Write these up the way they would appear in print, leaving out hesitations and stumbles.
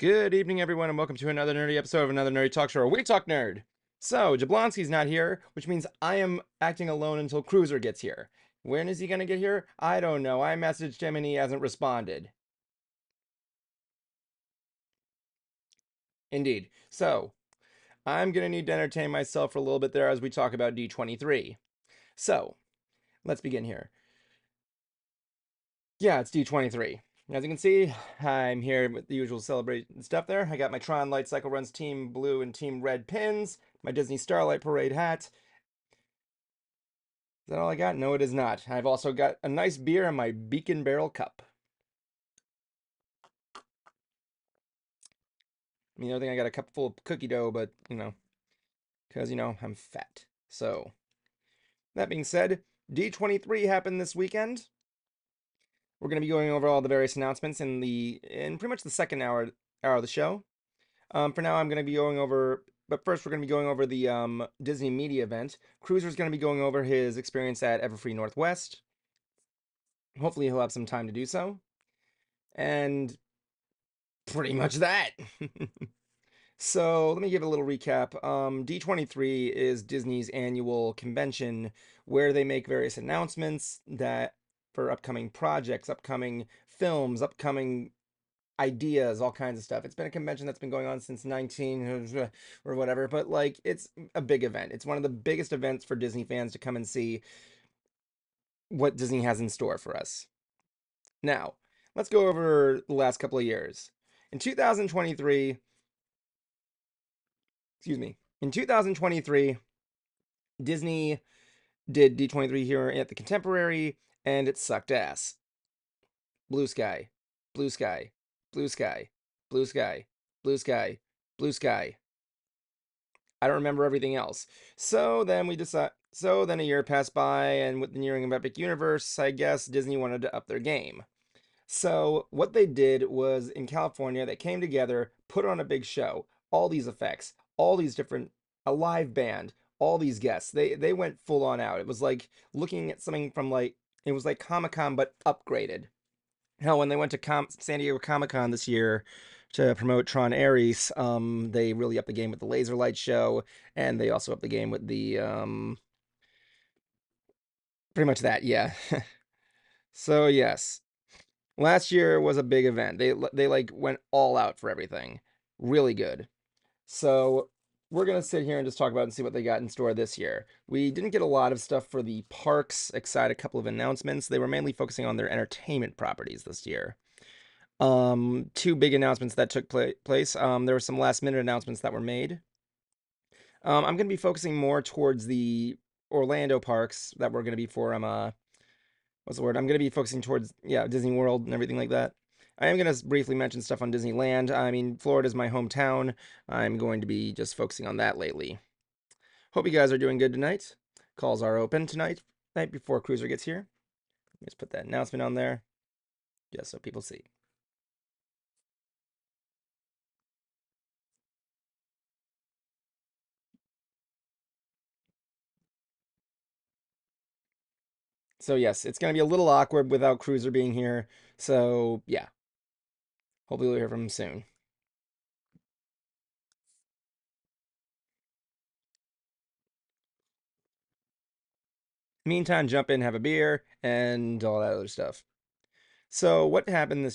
Good evening, everyone, and welcome to another nerdy episode of another nerdy talk show where we talk nerd. So, Jablonski's not here, which means I am acting alone until Cruiser gets here. When is he going to get here? I don't know. I messaged him and he hasn't responded. Indeed. So, I'm going to need to entertain myself for a little bit there as we talk about D23. So, let's begin here. Yeah, it's D23. As you can see, I'm here with the usual celebration stuff there. I got my Tron Light Cycle Runs Team Blue and Team Red pins, my Disney Starlight Parade hat. Is that all I got? No, it is not. I've also got a nice beer in my Beacon Barrel cup. I mean, the other thing, I got a cup full of cookie dough, but, because, I'm fat. So, that being said, D23 happened this weekend. We're going to be going over all the various announcements in pretty much the second hour of the show. For now, I'm going to be going over, but first we're going to be going over the Disney media event. Cruiser's going to be going over his experience at Everfree Northwest. Hopefully he'll have some time to do so. And pretty much that. So let me give a little recap. D23 is Disney's annual convention where they make various announcements that for upcoming projects, upcoming films, upcoming ideas, all kinds of stuff. It's been a convention that's been going on since 19 or whatever, but like it's a big event. It's one of the biggest events for Disney fans to come and see what Disney has in store for us. Now, let's go over the last couple of years. In 2023, excuse me, in 2023, Disney did D23 here at the Contemporary, and it sucked ass. Blue sky, blue sky, blue sky, blue sky, blue sky, blue sky. I don't remember everything else. So then we decide. So then a year passed by, and with the nearing of Epic Universe, I guess Disney wanted to up their game. So what they did was in California, they came together, put on a big show, all these effects, all these different, a live band, all these guests. They went full on out. It was like looking at something from like it was like Comic-Con but upgraded. Hell, when they went to San Diego Comic-Con this year to promote Tron Ares, they really upped the game with the laser light show, and they also upped the game with the pretty much that, yeah. So yes, last year was a big event. They like went all out for everything. Really good. So we're gonna sit here and just talk about and see what they got in store this year. We didn't get a lot of stuff for the parks, except a couple of announcements. They were mainly focusing on their entertainment properties this year. Two big announcements that took place. There were some last minute announcements that were made. I'm gonna be focusing more towards the Orlando parks that were gonna be for what's the word? I'm gonna be focusing towards, yeah, Disney World and everything like that. I am gonna briefly mention stuff on Disneyland. I mean, Florida's my hometown. I'm going to be just focusing on that lately. Hope you guys are doing good tonight. Calls are open tonight, night before Cruiser gets here. Let's put that announcement on there, just so people see. So yes, it's gonna be a little awkward without Cruiser being here. So yeah, hopefully we'll hear from him soon. Meantime, jump in, have a beer, and all that other stuff. So what happened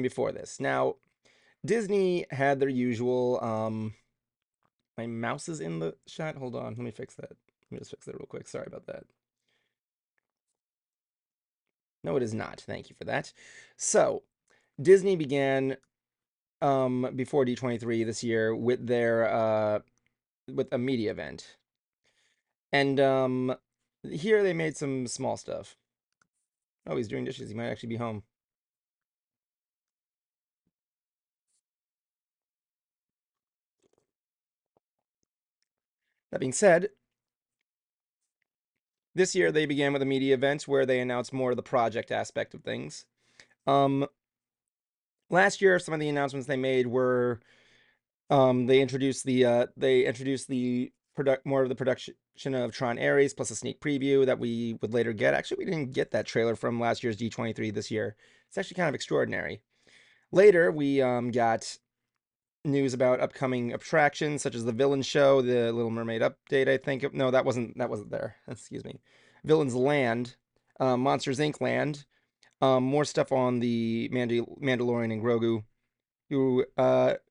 before this? Now, Disney had their usual my mouse is in the shot. Hold on, let me fix that. Let me just fix that real quick. Sorry about that. No, it is not. Thank you for that. So, Disney began before D23 this year with their with a media event. And here they made some small stuff. Oh, he's doing dishes. He might actually be home. That being said, this year they began with a media event where they announced more of the project aspect of things. Um, Last year, some of the announcements they made were they introduced the product more of the production of Tron Ares plus a sneak preview that we would later get. Actually, we didn't get that trailer from last year's D23 this year. It's actually kind of extraordinary. Later, we got news about upcoming attractions such as the Villain Show, the Little Mermaid update. I think no, that wasn't there. Excuse me. Villains Land, Monsters Inc. Land. More stuff on the Mandalorian and Grogu. You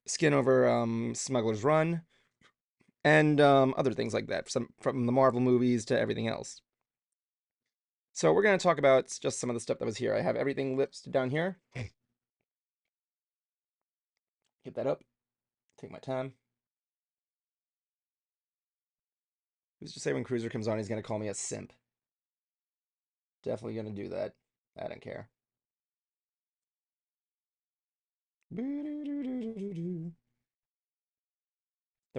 skin over Smuggler's Run and other things like that. Some from the Marvel movies to everything else. So we're gonna talk about just some of the stuff that was here. I have everything listed down here. Get that up. Take my time. Who's to say when Cruiser comes on, he's gonna call me a simp? Definitely gonna do that. I don't care. There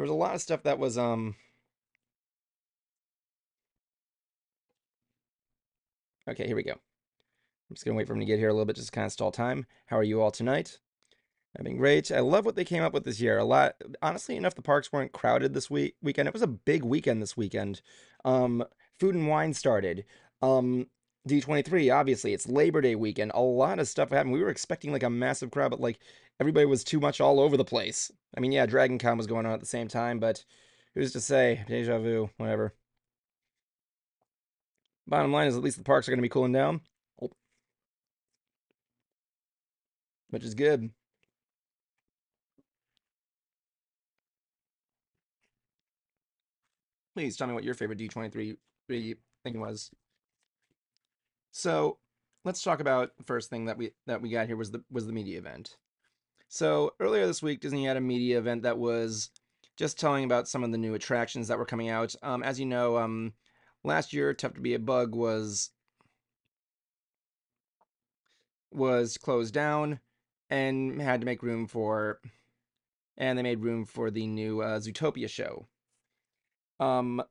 was a lot of stuff that was okay, here we go. I'm just gonna wait for him to get here a little bit, just kind of stall time. How are you all tonight? I've been great. I love what they came up with this year. A lot, honestly enough, the parks weren't crowded this weekend. It was a big weekend this weekend. Um, Food and Wine started. Um, D23, obviously, it's Labor Day weekend. A lot of stuff happened. We were expecting like a massive crowd, but like everybody was too much all over the place. I mean, yeah, Dragon Con was going on at the same time, but who's to say? Deja vu, whatever. Bottom line is at least the parks are going to be cooling down, which is good. Please tell me what your favorite D23 thing was. So let's talk about the first thing that we got here was the media event. So earlier this week, Disney had a media event that was just telling about some of the new attractions that were coming out. As you know, last year, Tough to Be a Bug was closed down and had to make room for, and they made room for the new Zootopia show. Um,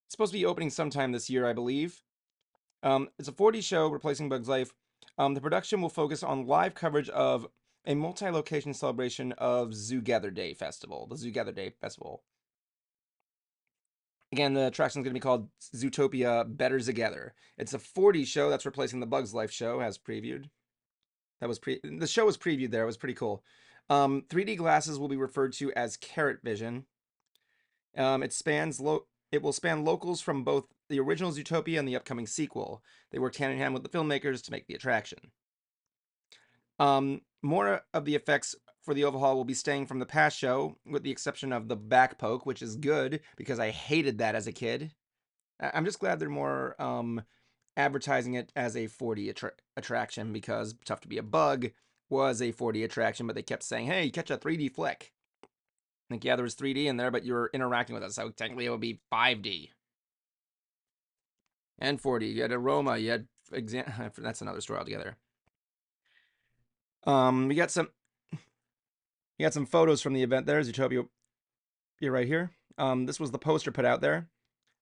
it's supposed to be opening sometime this year, I believe. It's a 4D show replacing Bug's Life. The production will focus on live coverage of a multi-location celebration of Zoo Gather Day Festival, the Zoo Gather Day Festival. Again, the attraction is going to be called Zootopia Better Together. It's a 4D show that's replacing the Bugs Life show, as previewed. The show was previewed there. It was pretty cool. 3D glasses will be referred to as Carrot Vision. It will span locals from both the original Zootopia and the upcoming sequel. They worked hand in hand with the filmmakers to make the attraction. More of the effects for the overhaul will be staying from the past show, with the exception of the back poke, which is good because I hated that as a kid. I'm just glad they're more advertising it as a 4D attraction because Tough to Be a Bug was a 4D attraction, but they kept saying, hey, catch a 3D flick. Like, yeah, there was 3D in there, but you're interacting with us, so technically it would be 5D. And 4D. You had aroma, you had that's another story altogether. We got some photos from the event there. Zootopia, you're right here. This was the poster put out there.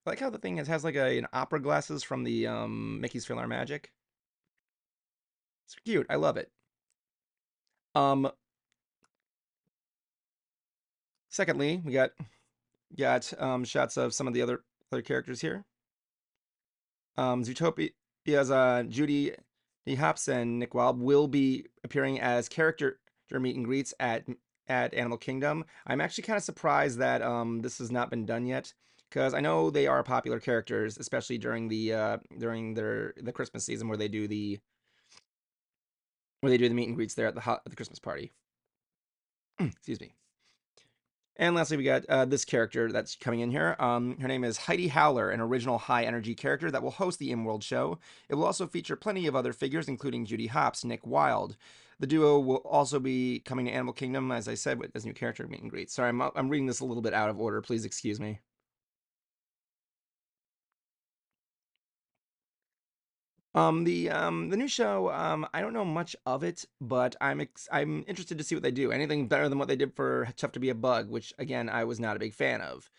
I like how the thing has like an opera glasses from the Mickey's Philhar Magic. It's cute. I love it. Um, Secondly, we got shots of some of the other characters here. Zootopia's Judy Hops and Nick Wilde will be appearing as character meet and greets at Animal Kingdom. I'm actually kind of surprised that this has not been done yet because I know they are popular characters, especially during the Christmas season where they do the meet and greets there at the Christmas party. Excuse me. And lastly, we got this character that's coming in here. Her name is Heidi Howler, an original high-energy character that will host the ImWorld show. It will also feature plenty of other figures, including Judy Hopps, Nick Wilde. The duo will also be coming to Animal Kingdom, as I said, with this new character meet and greet. Sorry, I'm reading this a little bit out of order. Please excuse me. The new show, I don't know much of it, but I'm interested to see what they do. Anything better than what they did for Tough to Be a Bug, which again I was not a big fan of.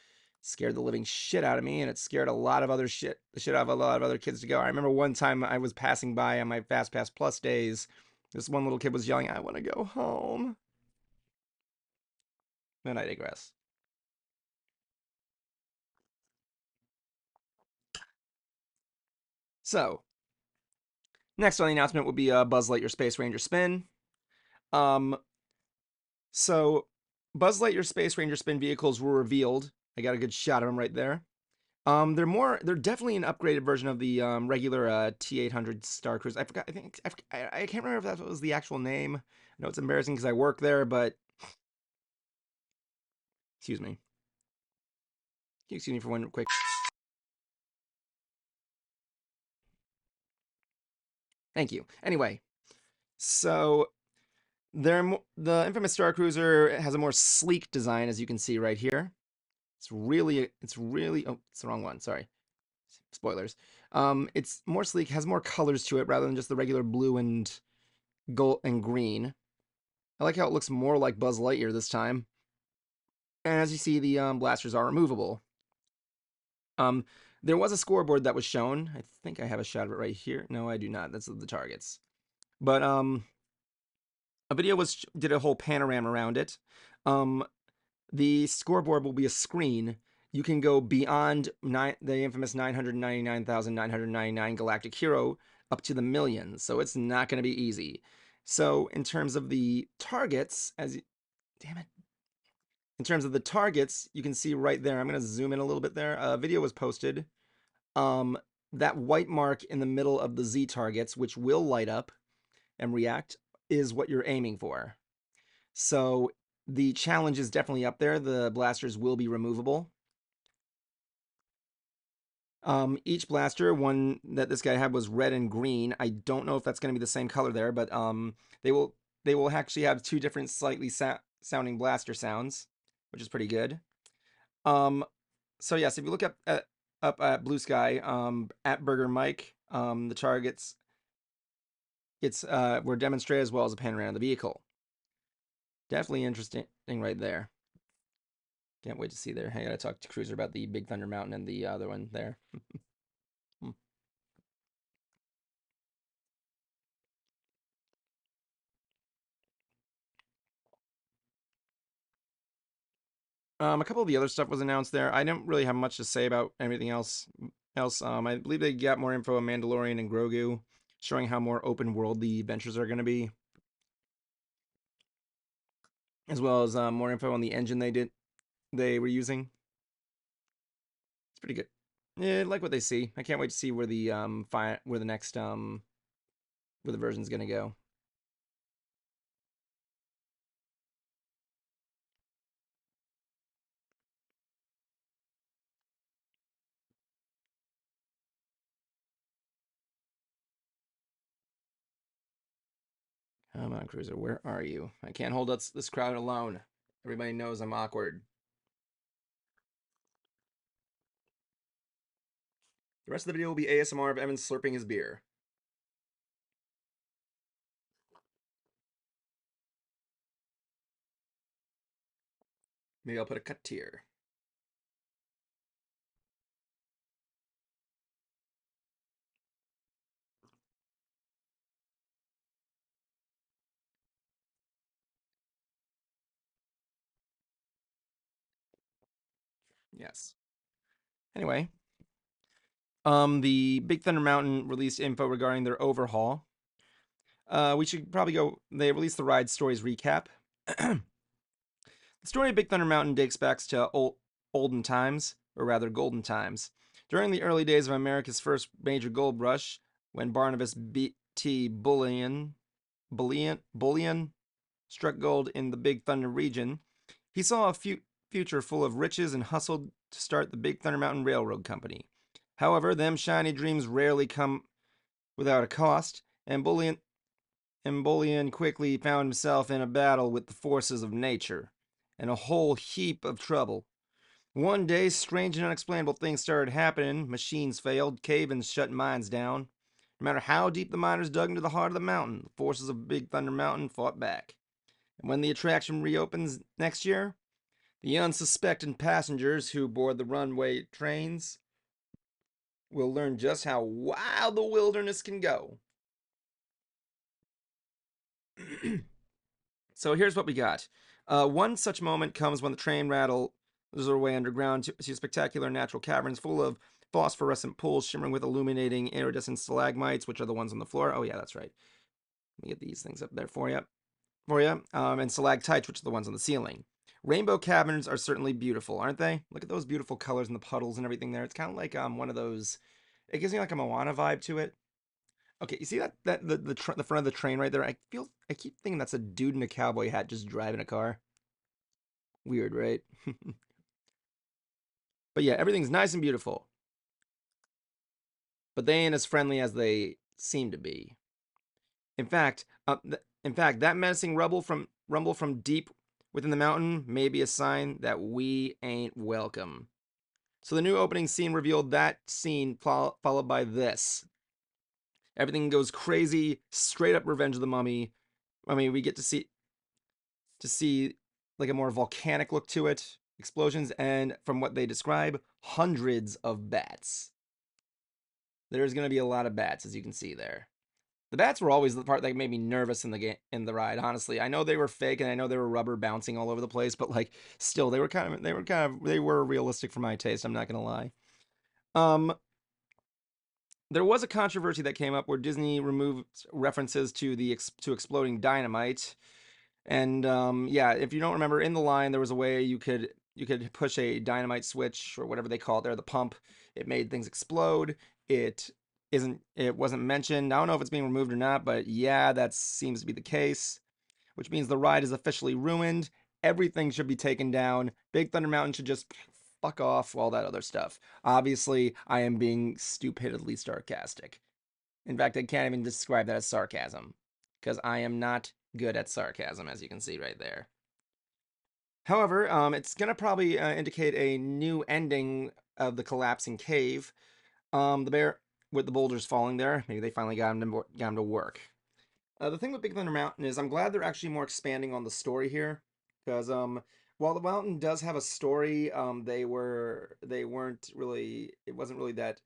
Scared the living shit out of me, and it scared the shit out of a lot of other kids to go. I remember one time I was passing by on my Fast Pass Plus days. This one little kid was yelling, "I want to go home." Then I digress. So next on the announcement would be Buzz Lightyear Space Ranger Spin. Um, So, Buzz Lightyear Space Ranger spin vehicles were revealed. I got a good shot of them right there. They're definitely an upgraded version of the regular T800 Star Cruiser. I forgot. I think I can't remember if that was the actual name. I know it's embarrassing because I work there, but excuse me. Excuse me for one quick. Thank you. Anyway, so the infamous Star Cruiser has a more sleek design, as you can see right here. Oh, it's the wrong one. Sorry, spoilers. It's more sleek, has more colors to it rather than just the regular blue and gold and green. I like how it looks more like Buzz Lightyear this time. And as you see, the blasters are removable. Um, there was a scoreboard that was shown. I think I have a shot of it right here. No, I do not. That's the targets. But a video did a whole panorama around it. The scoreboard will be a screen. You can go beyond the infamous 999,999 galactic hero up to the millions. So it's not going to be easy. So in terms of the targets, damn it. In terms of the targets, you can see right there. I'm going to zoom in a little bit there. A video was posted. That white mark in the middle of the Z targets, which will light up and react, is what you're aiming for. So the challenge is definitely up there. The blasters will be removable. Each blaster, one that this guy had was red and green. I don't know if that's going to be the same color there, but they will actually have two different slightly sounding blaster sounds, which is pretty good. So yes, if you look up at Blue Sky, at Burger Mike, the targets were demonstrated as well as a panorama of the vehicle. Definitely interesting right there. Can't wait to see there. I gotta talk to Cruiser about the Big Thunder Mountain and the other one there. A couple of the other stuff was announced there. I didn't really have much to say about anything else. I believe they got more info on Mandalorian and Grogu, showing how more open world the adventures are going to be, as well as more info on the engine they were using. It's pretty good. Yeah, I like what they see. I can't wait to see where the next where the version's going to go. Come on, Cruiser, where are you? I can't hold this crowd alone. Everybody knows I'm awkward. The rest of the video will be ASMR of Evan slurping his beer. Maybe I'll put a cut here. Yes. Anyway, the Big Thunder Mountain released info regarding their overhaul. We should probably go. They released the ride stories recap. The story of Big Thunder Mountain dates back to olden times, or rather golden times. During the early days of America's first major gold rush, when Barnabas B.T. Bullion struck gold in the Big Thunder region, he saw a future full of riches and hustled to start the Big Thunder Mountain Railroad Company. However, them shiny dreams rarely come without a cost, and Bullion quickly found himself in a battle with the forces of nature, and a whole heap of trouble. One day, strange and unexplainable things started happening. Machines failed, cave-ins shut mines down. No matter how deep the miners dug into the heart of the mountain, the forces of Big Thunder Mountain fought back. And when the attraction reopens next year, the unsuspecting passengers who board the runway trains will learn just how wild the wilderness can go. So here's what we got. One such moment comes when the train rattles their way underground to spectacular natural caverns full of phosphorescent pools shimmering with illuminating iridescent stalagmites, which are the ones on the floor. Oh yeah, that's right. Let me get these things up there for you. for you, and stalactites, which are the ones on the ceiling. Rainbow caverns are certainly beautiful, aren't they? Look at those beautiful colors and the puddles and everything there. It's kind of like one of those. It gives me like a Moana vibe to it. Okay, you see that the front of the train right there? I keep thinking that's a dude in a cowboy hat just driving a car. Weird, right? But yeah, everything's nice and beautiful. But they ain't as friendly as they seem to be. In fact, that menacing rumble from deep within the mountain may be a sign that we ain't welcome. So the new opening scene revealed that scene followed by this. Everything goes crazy, straight up Revenge of the Mummy. I mean, we get to see like a more volcanic look to it, explosions, and from what they describe, hundreds of bats. There's going to be a lot of bats, as you can see there. The bats were always the part that made me nervous in the game, in the ride. Honestly, I know they were fake and I know they were rubber bouncing all over the place, but like still, they were realistic for my taste. I'm not gonna lie. Um, there was a controversy that came up where Disney removed references to to exploding dynamite, and yeah, if you don't remember, in the line there was a way you could push a dynamite switch or whatever they call it there, the pump. It made things explode. It wasn't mentioned. I don't know if it's being removed or not, but yeah, that seems to be the case, which means the ride is officially ruined. Everything should be taken down. Big Thunder Mountain should just fuck off, all that other stuff. Obviously, I am being stupidly sarcastic. In fact, I can't even describe that as sarcasm because I am not good at sarcasm, as you can see right there. However, it's going to probably indicate a new ending of the collapsing cave. The bear with the boulders falling there. Maybe they finally got him to work. The thing with Big Thunder Mountain is I'm glad they're actually more expanding on the story here, because while the mountain does have a story, they weren't really it wasn't really that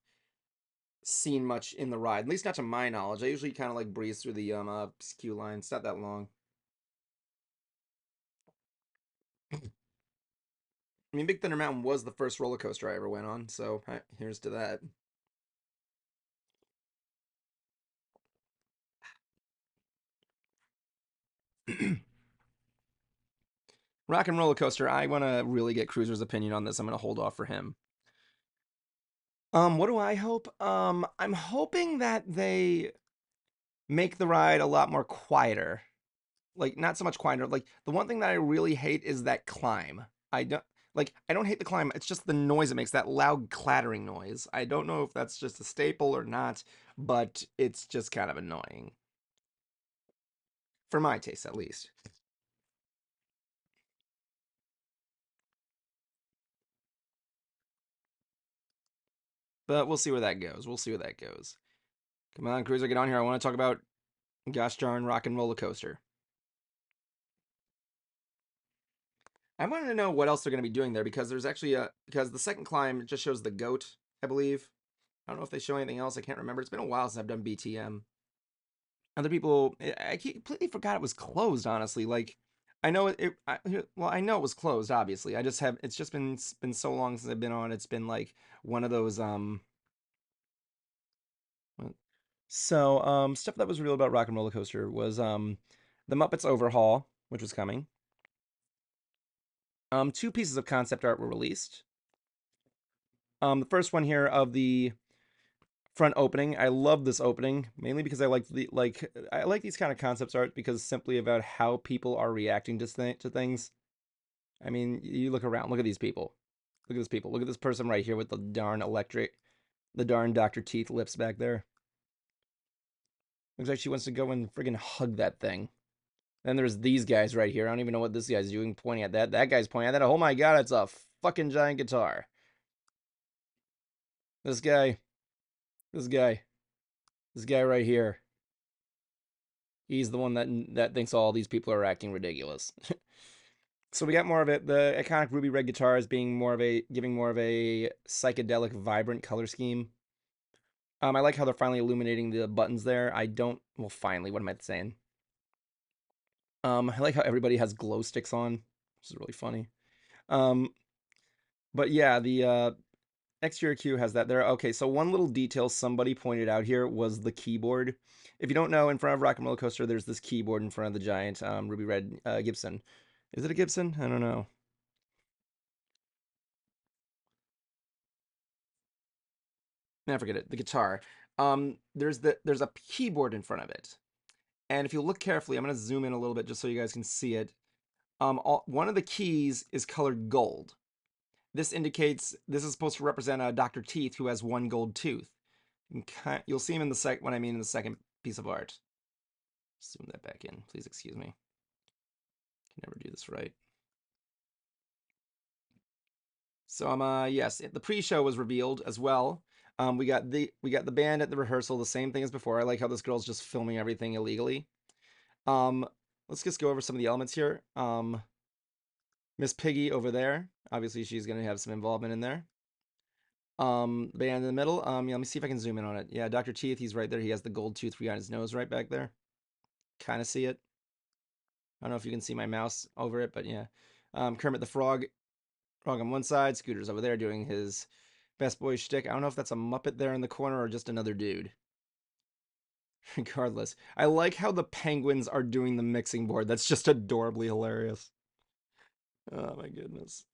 seen much in the ride, at least not to my knowledge. I usually kind of like breeze through the queue line. It's not that long. I mean, Big Thunder Mountain was the first roller coaster I ever went on, so here's to that. Rock and Roller Coaster. I want to really get Cruiser's opinion on this. I'm going to hold off for him. What do I hope? I'm hoping that they make the ride a lot more quieter. Like not so much quieter. Like the one thing that I really hate is that climb. I don't hate the climb. It's just the noise it makes, that loud clattering noise. I don't know if that's just a staple or not, but it's just kind of annoying. For my taste at least. But we'll see where that goes. We'll see where that goes. Come on, Cruiser, get on here. I want to talk about gosh darn Rock and Roller Coaster. I wanted to know what else they're going to be doing there because there's actually because the second climb just shows the goat, I believe. I don't know if they show anything else. I can't remember. It's been a while since I've done BTM. Other people, I completely forgot it was closed. Honestly, like I know well, I know it was closed. Obviously, I just have. It's just been so long since I've been on. It's been like one of those So stuff that was real about Rock and Roller Coaster was the Muppets Overhaul, which was coming. Two pieces of concept art were released. The first one here of the front opening. I love this opening mainly because I like these kind of concept art because simply about how people are reacting to things. I mean, you look around, look at these people. Look at this people. Look at this person right here with the darn Dr. Teeth lips back there. Looks like she wants to go and friggin' hug that thing. Then there's these guys right here. I don't even know what this guy's doing, pointing at that. That guy's pointing at that. Oh my god, it's a fucking giant guitar. This guy, this guy, this guy right here. He's the one that thinks all these people are acting ridiculous. So we got more of it. The iconic ruby red guitar is being giving more of a psychedelic, vibrant color scheme. I like how they're finally illuminating the buttons there. I don't. Well, finally. What am I saying? I like how everybody has glow sticks on, which is really funny. Um, but yeah, Exterior Q has that there. Okay, so one little detail somebody pointed out here was the keyboard. If you don't know, in front of Rock and Roller Coaster, there's this keyboard in front of the giant ruby red Gibson. Is it a Gibson? I don't know. I forget it. The guitar. There's a keyboard in front of it, and if you look carefully, I'm gonna zoom in a little bit just so you guys can see it. One of the keys is colored gold. This indicates this is supposed to represent Dr. Teeth, who has one gold tooth. You'll see him in the in the second piece of art. Zoom that back in. Please excuse me. Can never do this right. So yes, the pre-show was revealed as well. We got the band at the rehearsal, the same thing as before. I like how this girl's just filming everything illegally. Let's just go over some of the elements here. Miss Piggy over there. Obviously, she's gonna have some involvement in there. Band in the middle. Yeah, let me see if I can zoom in on it. Yeah, Dr. Teeth, he's right there. He has the gold tooth on his nose right back there. Kind of see it. I don't know if you can see my mouse over it, but yeah. Kermit the Frog on one side. Scooter's over there doing his best boy shtick. I don't know if that's a Muppet there in the corner or just another dude. Regardless, I like how the penguins are doing the mixing board. That's just adorably hilarious. Oh my goodness.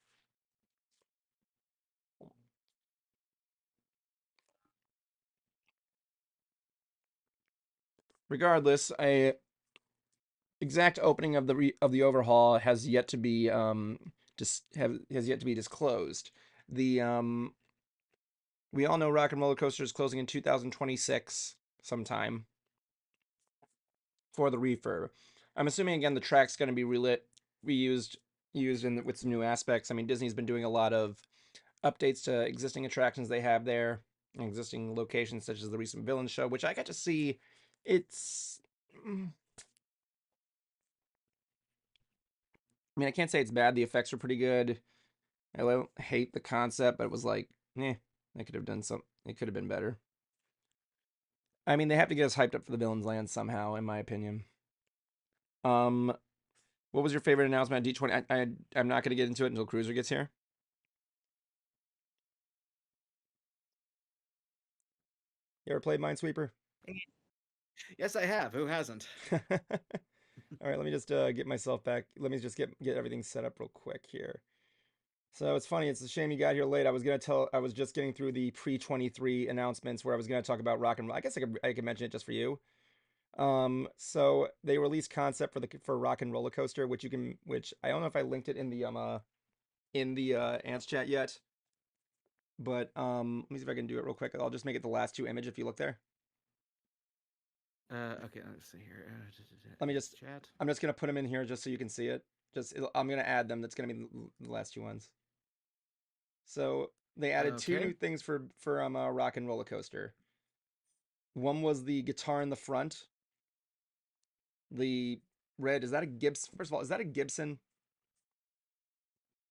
Regardless, a exact opening of the overhaul has yet to be has yet to be disclosed. The we all know Rock and Roller Coaster is closing in 2026 sometime for the refurb. I'm assuming again the track's going to be reused, with some new aspects. I mean, Disney's been doing a lot of updates to existing attractions they have there, existing locations such as the recent Villain Show, which I got to see. It's, I mean, I can't say it's bad. The effects are pretty good. I don't hate the concept, but it was like, they could have done some. It could have been better. I mean, they have to get us hyped up for the Villains Land somehow, in my opinion. What was your favorite announcement at D20? I'm not going to get into it until Cruiser gets here. You ever played Minesweeper? Yes, I have. Who hasn't? All right, let me just get myself back. Let me just get everything set up real quick here. So it's funny. It's a shame you got here late. I was just getting through the pre-23 announcements where I was gonna talk about Rock and Roll. I guess I could mention it just for you. So they released concept for Rock and Roller Coaster, which I don't know if I linked it in the Ants chat yet, but let me see if I can do it real quick. I'll just make it the last two image if you look there. Okay, let's see here. Let me just. Chat. I'm just gonna put them in here just so you can see it. I'm gonna add them. That's gonna be the last two ones. So they added two Okay. new things for Rock and Roller Coaster. One was the guitar in the front. The red, is that a Gibson? First of all, is that a Gibson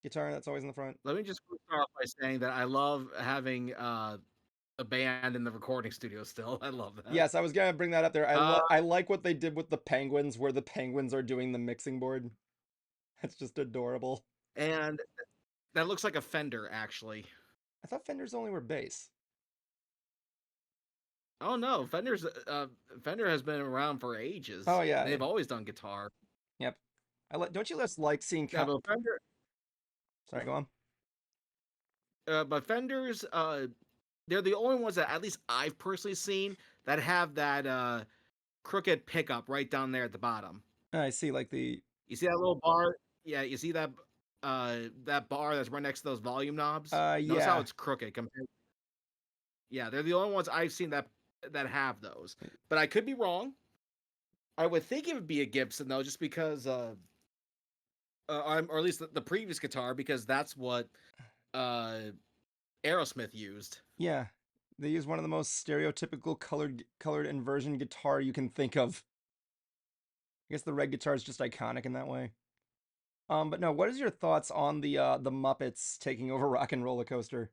guitar that's always in the front? Let me just start off by saying that I love having a band in the recording studio still. I love that. Yes, I was gonna bring that up there. Uh, I like what they did with the penguins, where the penguins are doing the mixing board. That's just adorable. and that looks like a Fender, actually. I thought Fenders only were bass. Oh no, Fender has been around for Oh ages. yeah, They've always done guitar. yep. I like. Don't you just like seeing? Yeah, but Fender, Sorry, go on. but Fenders, they're the only ones that at least I've personally seen that have that crooked pickup right down there at the bottom. I see, like the. You see that little bar? Yeah, you see that bar that's right next to those volume knobs? Notice how Yeah. it's crooked compared. Yeah, they're the only ones I've seen that have those. But I could be wrong. I would think it would be a Gibson though, just because or at least the previous guitar, because that's what uh Aerosmith used. Yeah, they use one of the most stereotypical colored inversion guitar you can think of. I guess the red guitar is just iconic in that way. But no, what is your thoughts on the Muppets taking over Rock and Roller Coaster?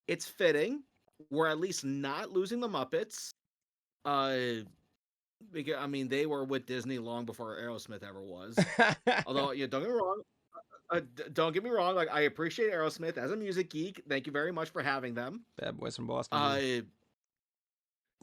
It's fitting. We're at least not losing the Muppets. Uh because I mean they were with Disney long before Aerosmith ever was. Although, yeah, don't get me wrong, Don't get me wrong. Like I appreciate Aerosmith as a music geek. Thank you very much for having them. Bad boys from Boston, dude. Uh,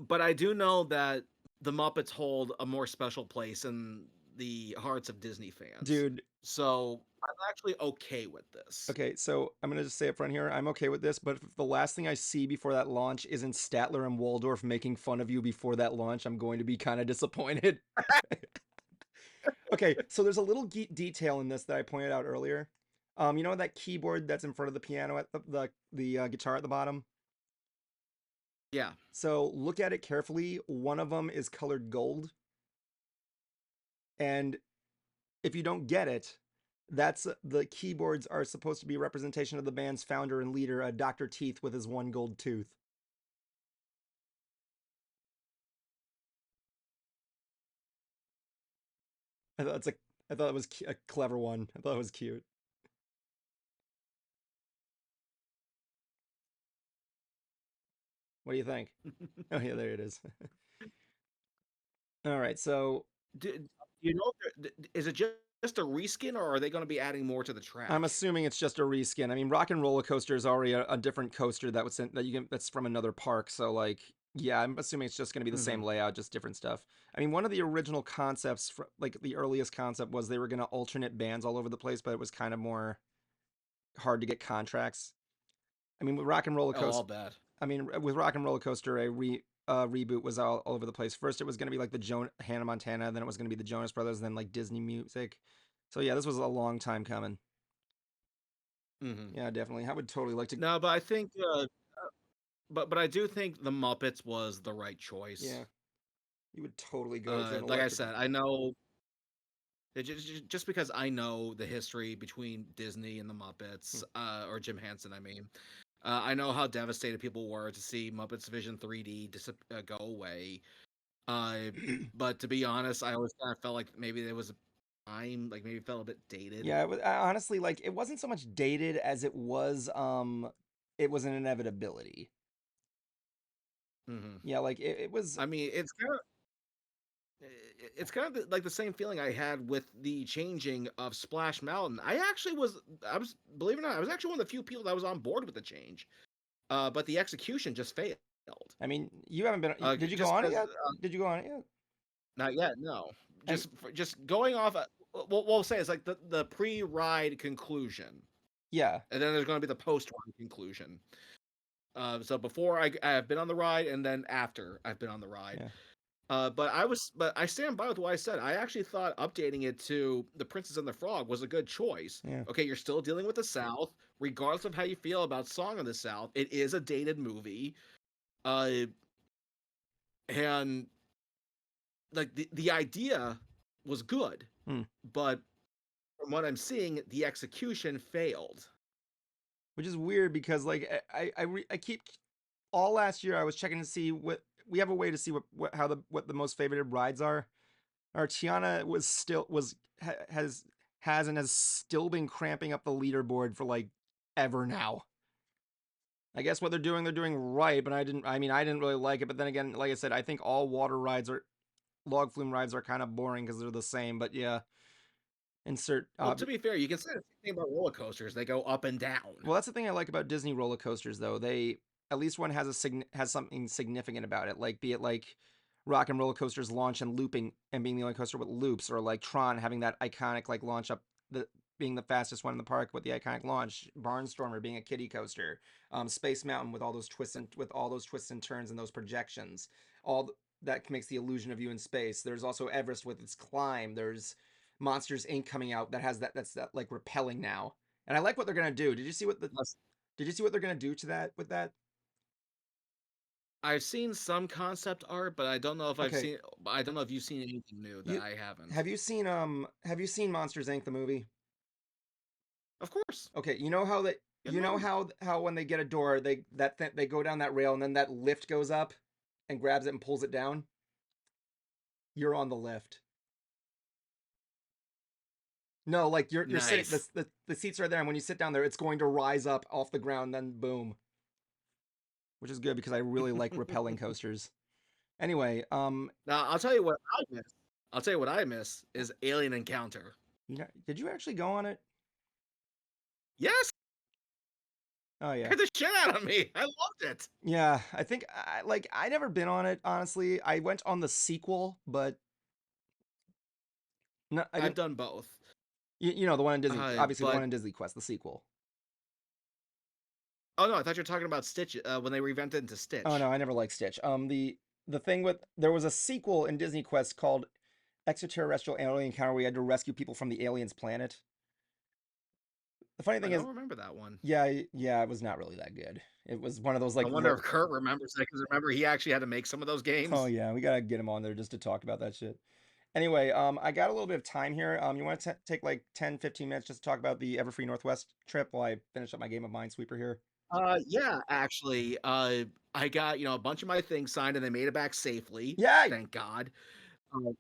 but I do know that the Muppets hold a more special place in the hearts of Disney fans. Dude, So I'm actually okay with this. okay, so I'm gonna just say up front here, I'm okay with this, but if the last thing I see before that launch isn't Statler and Waldorf making fun of you before that launch, I'm going to be kind of disappointed. Okay, so there's a little detail in this that I pointed out earlier. You know that keyboard that's in front of the piano at the guitar at the bottom? Yeah. So look at it carefully. One of them is colored gold, and if you don't get it, that's the keyboards are supposed to be a representation of the band's founder and leader, Dr. Teeth, with his one gold tooth. I thought it's a, I thought it was a clever one. I thought it was cute. What do you think? Oh yeah, there it is. All right, so Do you know, is it just a reskin, or are they going to be adding more to the I'm track? assuming it's just a reskin. I mean, Rock and Roller Coaster is already a different coaster that was that you can that's from another park. So like, yeah, I'm assuming it's just going to be the same Hmm. layout, just different stuff. I mean, one of the original concepts, like the earliest concept, was they were going to alternate bands all over the place, but it was kind of more hard to get contracts. I mean, with Rock and Roller Oh, Coaster, I'll bet. I mean, with Rock and Roller Coaster, reboot was all over the place. First, it was going to be like the Hannah Montana, then it was going to be the Jonas Brothers, then like Disney music. So yeah, this was a long time coming. Hmm. Yeah, definitely. I would totally like to. No, but I think, but I do think the Muppets was the right choice. Yeah, you would totally go to an Like I electric. said, I know just because I know the history between Disney and the Muppets, Hmm. or Jim Henson, I mean, I know how devastated people were to see Muppets Vision 3D go away. Uh, but to be honest, I always kind of felt like maybe there was a time, like maybe it felt a bit dated. Yeah, honestly, like it wasn't so much dated as it was an inevitability. Hmm. Yeah, like it was. I mean, it's kind of like the same feeling I had with the changing of Splash Mountain. I was, believe it or not, I was actually one of the few people that was on board with the change. But the execution just failed. I mean, you haven't been. Did you go Just on it because, yet? Did you go on it yet? not yet, no. And Just going off, what we'll say is like the pre-ride conclusion, yeah, and then there's going to be the post-ride conclusion. So before I've been on the ride, and then after I've been on the ride. yeah, But I stand by with what I said. I actually thought updating it to The Princess and the Frog was a good choice. yeah. Okay, you're still dealing with the South, regardless of how you feel about Song of the South. It is a dated movie, uh, and like the idea was good, Hmm. but from what I'm seeing, the execution failed. Which is weird because like I keep all last year I was checking to see what we have a way to see what the most favorited rides are. Our Tiana was still was has and has still been cramping up the leaderboard for like ever now. I guess what they're doing right, but I mean I didn't really like it, but then again, like I said, I think all water rides are log flume rides are kind of boring because they're the same, but yeah, insert Well, to be fair, you can say the same thing about roller coasters. They go up and down. well, that's the thing I like about Disney roller coasters, though. They at least one has has something significant about it. Like be it like Rock and Roller Coaster's launch and looping and being the only coaster with loops, or like Tron having that iconic like launch up the being the fastest one in the park with the iconic launch. Barnstormer being a kiddie coaster. Space Mountain with all those twists and turns and those projections. That makes the illusion of you in space. There's also Everest with its climb. There's Monsters Inc. coming out that has that's that like repelling now. And I like what they're gonna do. Did you see what they're gonna do to that with that? I've seen some concept art, but Okay, I don't know if you've seen anything new that you I haven't. have you seen Monsters Inc. the movie? Of course. Okay, Yeah, you know no. how when they get a door they go down that rail and then that lift goes up and grabs it and pulls it down. You're on the lift. No, like you're sitting Nice. the seats are there and when you sit down there it's going to rise up off the ground then boom, which is good because I really like repelling coasters. Anyway, Now I'll tell you what I miss. I'll tell you what I miss is Alien Encounter. did you actually go on it? Yes, Oh yeah. scared the shit out of me. I loved it. Yeah, I think I never been on it honestly. I went on the sequel, but no, I I've didn't. done both. You know the one in Disney, obviously the one But in Disney Quest, the sequel. oh no, I thought you were talking about Stitch when they revamped it into Oh no, Stitch. I never liked Stitch. The thing with there was a sequel in Disney Quest called Extraterrestrial Alien Encounter where you had to rescue people from the aliens planet. The funny I thing is, don't remember that one. yeah, it was not really that good. It was one of those I like wonder if Kurt remembers that because remember he actually had to make some of those oh games. yeah, we gotta get him on there just to talk about that shit. Anyway, I got a little bit of time here. You want to take like 10, 15 minutes just to talk about the Everfree Northwest trip while I finish up my game of Minesweeper here? Yeah, actually, I got a bunch of my things signed and they made it back safely. Yay! Thank God. Uh,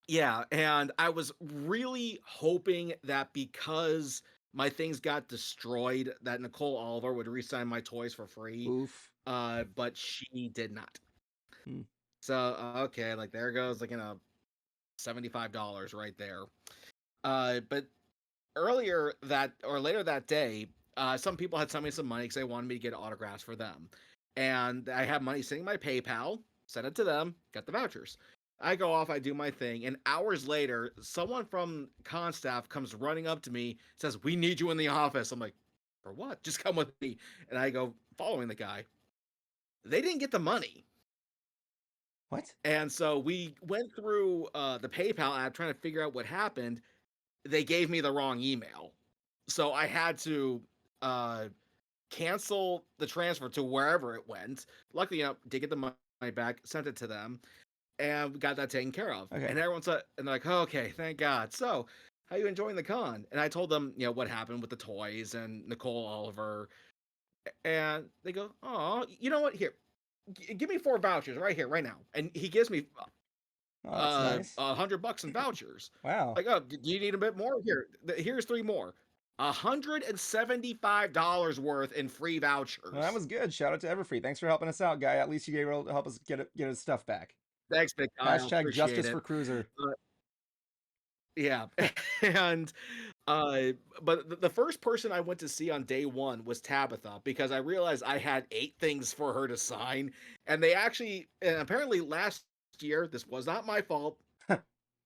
yeah, and I was really hoping that because my things got destroyed, that Nicole Oliver would re-sign my toys for free. Oof. But she did not. Hmm. So okay, like there goes like $75 right there. But earlier that or later that day, some people had sent me some money because they wanted me to get autographs for them, and I have money sitting in my PayPal. Sent it to them, got the vouchers. I go off, I do my thing, and hours later, someone from con staff comes running up to me, says, "We need you in the office." I'm like, "For what? Just come with me." And I go following the guy. They didn't get the money. What? And so we went through the PayPal app trying to figure out what happened. They gave me the wrong email. So I had to uh, cancel the transfer to wherever it went. Luckily, did get the money back, sent it to them, and we got that taken care of. Okay. And everyone's and they're like, oh, "Okay, thank God." So, how you enjoying the con? And I told them, what happened with the toys and Nicole Oliver, and they go, "Oh, you know what? Here, give me 4 vouchers right here, right now." And he gives me Oh, that's nice. $100 in vouchers. Wow. Like, oh, do you need a bit more? Here's 3 more. $175 worth in free Well, that vouchers. was good. Shout out to Everfree. Thanks for helping us out, guy. At least you gave able to help us get his stuff back. Thanks, Big Kyle. Hashtag Appreciate justice it. for Cruiser. Uh, yeah, and uh, but the first person I went to see on day one was Tabitha because I realized I had 8 things for her to sign, and they actually and apparently last year this was not my fault.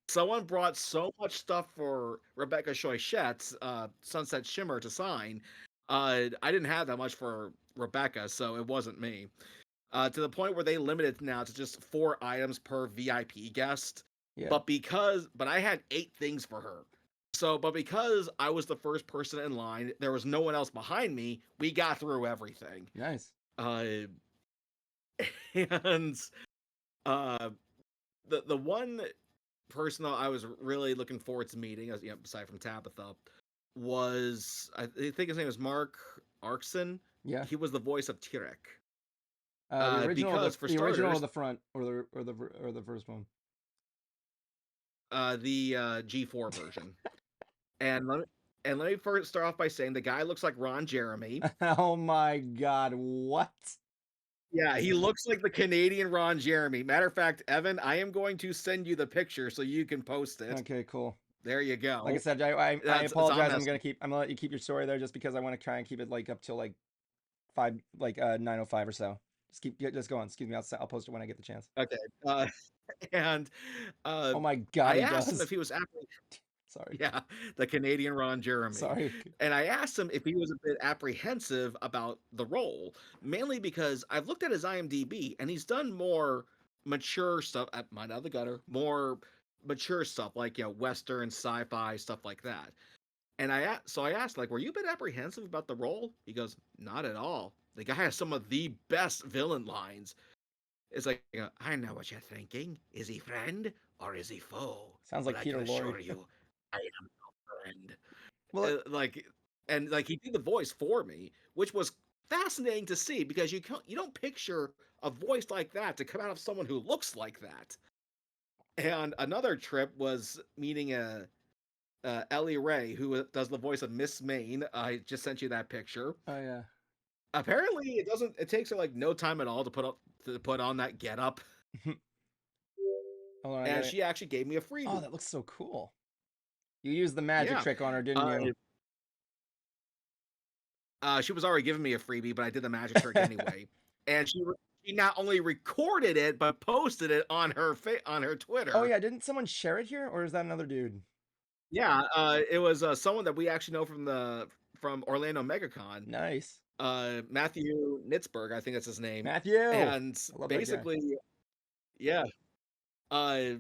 Someone brought so much stuff for Rebecca Choichette's Sunset Shimmer to sign. I didn't have that much for Rebecca, so it wasn't me. To the point where they limited now to just 4 items per VIP guest. Yeah. But I had 8 things for her. So, but because I was the first person in line, there was no one else behind me. We got through everything. Nice. Uh, and uh, the one person that I was really looking forward to meeting, as aside from Tabitha, was I think his name is Mark Arkson. Yeah. He was the voice of Tyrek. The original, Because for the original, or starters, the front, or the first one. the G4 version. And let me first start off by saying the guy looks like Ron Jeremy. Oh my God! What? Yeah, he looks like the Canadian Ron Jeremy. Matter of fact, Evan, I am going to send you the picture so you can post it. Okay, cool. There you Like I go. said, I It's on apologize. message. I'm gonna let you keep your story there just because I want to try and keep it like up till like 9:05 or so. Just go on. Excuse me. I'll post it when I get the chance. Okay. And uh, Oh my God, I he asked him if does. he was Sorry. yeah, the Canadian Ron Jeremy. Sorry. And I asked him if he was a bit apprehensive about the role, mainly because I've looked at his IMDb and he's done more mature stuff at Mind Out of the Gutter, more mature stuff like Western, sci-fi, stuff like that. And I asked, like, were you a bit apprehensive about the role? He goes, not at all. The guy has some of the best villain lines. It's like, I know what you're thinking. Is he friend or is he foe? Sounds But like I can Peter Lorre. assure you, I am no friend. Well, Like, and like he did the voice for me, which was fascinating to see because you don't picture a voice like that to come out of someone who looks like that. And another trip was meeting Ellie Ray, who does the voice of Miss Main. I just sent you that picture. oh yeah. Apparently, it doesn't. It takes her like no time at all to put on that getup, Hold on, I got and it. she actually gave me a Oh, freebie. that looks so cool. You used the magic Yeah, trick on her, didn't uh, you? She was already giving me a freebie, but I did the magic trick anyway. And she not only recorded it but posted it on her Oh Twitter. yeah, didn't someone share it here, or is that another dude? Yeah, it was someone that we actually know from Orlando MegaCon. Nice. Matthew Nitzberg, I think that's his name. Matthew! And I love that guy. basically, yeah. Uh,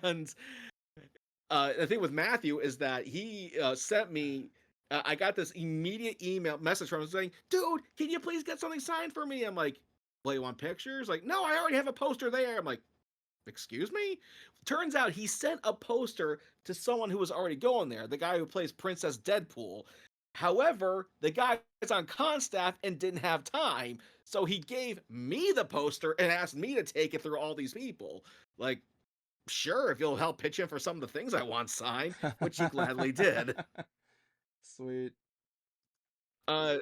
and the thing with Matthew is that he sent me. I got this immediate email message from him saying, "Dude, can you please get something signed for me?" I'm like, "Well, you want pictures?" Like, "No, I already have a poster there." I'm like, "Excuse me?" Turns out he sent a poster to someone who was already going there, the guy who plays Princess Deadpool. However, the guy is on con staff and didn't have time, so he gave me the poster and asked me to take it through all these people. Like, sure, if you'll help pitch in for some of the things I want signed, which he gladly did. Sweet. Uh,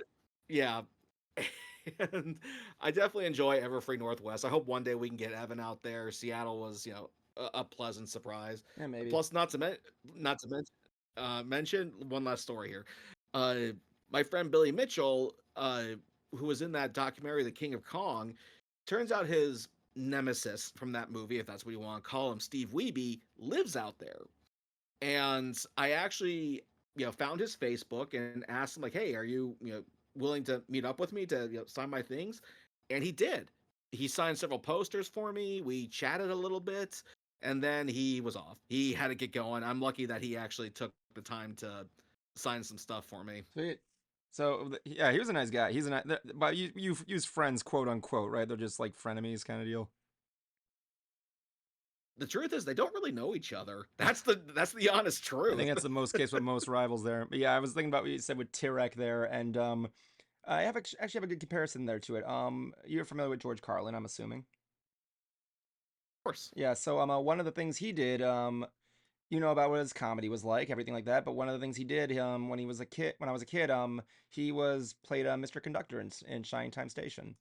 yeah. And I definitely enjoy Everfree Northwest. I hope one day we can get Evan out there. Seattle was, a pleasant surprise. Yeah, maybe. Plus, mention one last story here. Uh, my friend Billy Mitchell, who was in that documentary, The King of Kong, turns out his nemesis from that movie, if that's what you want to call him, Steve Wiebe, lives out there. And I actually, found his Facebook and asked him like, "Hey, are you, willing to meet up with me to, sign my things?" And he did. He signed several posters for me. We chatted a little bit, and then he was off. He had to get going. I'm lucky that he actually took the time to sign some stuff for me. Sweet. So yeah, he was a nice guy. He's a nice, but you use friends, quote unquote, right? They're just like frenemies kind of deal. The truth is, they don't really know each other. That's the honest I think truth. that's the most case with most rivals there. But yeah, I was thinking about what you said with Tyrek there, and I have actually have a good comparison there to it. You're familiar with George Carlin, I'm assuming. Of course. Yeah. So one of the things he did, you know about what his comedy was like, everything like that. But one of the things he did, when he was a kid, when I was a kid, he was played Mr. Conductor in Shining Time Station.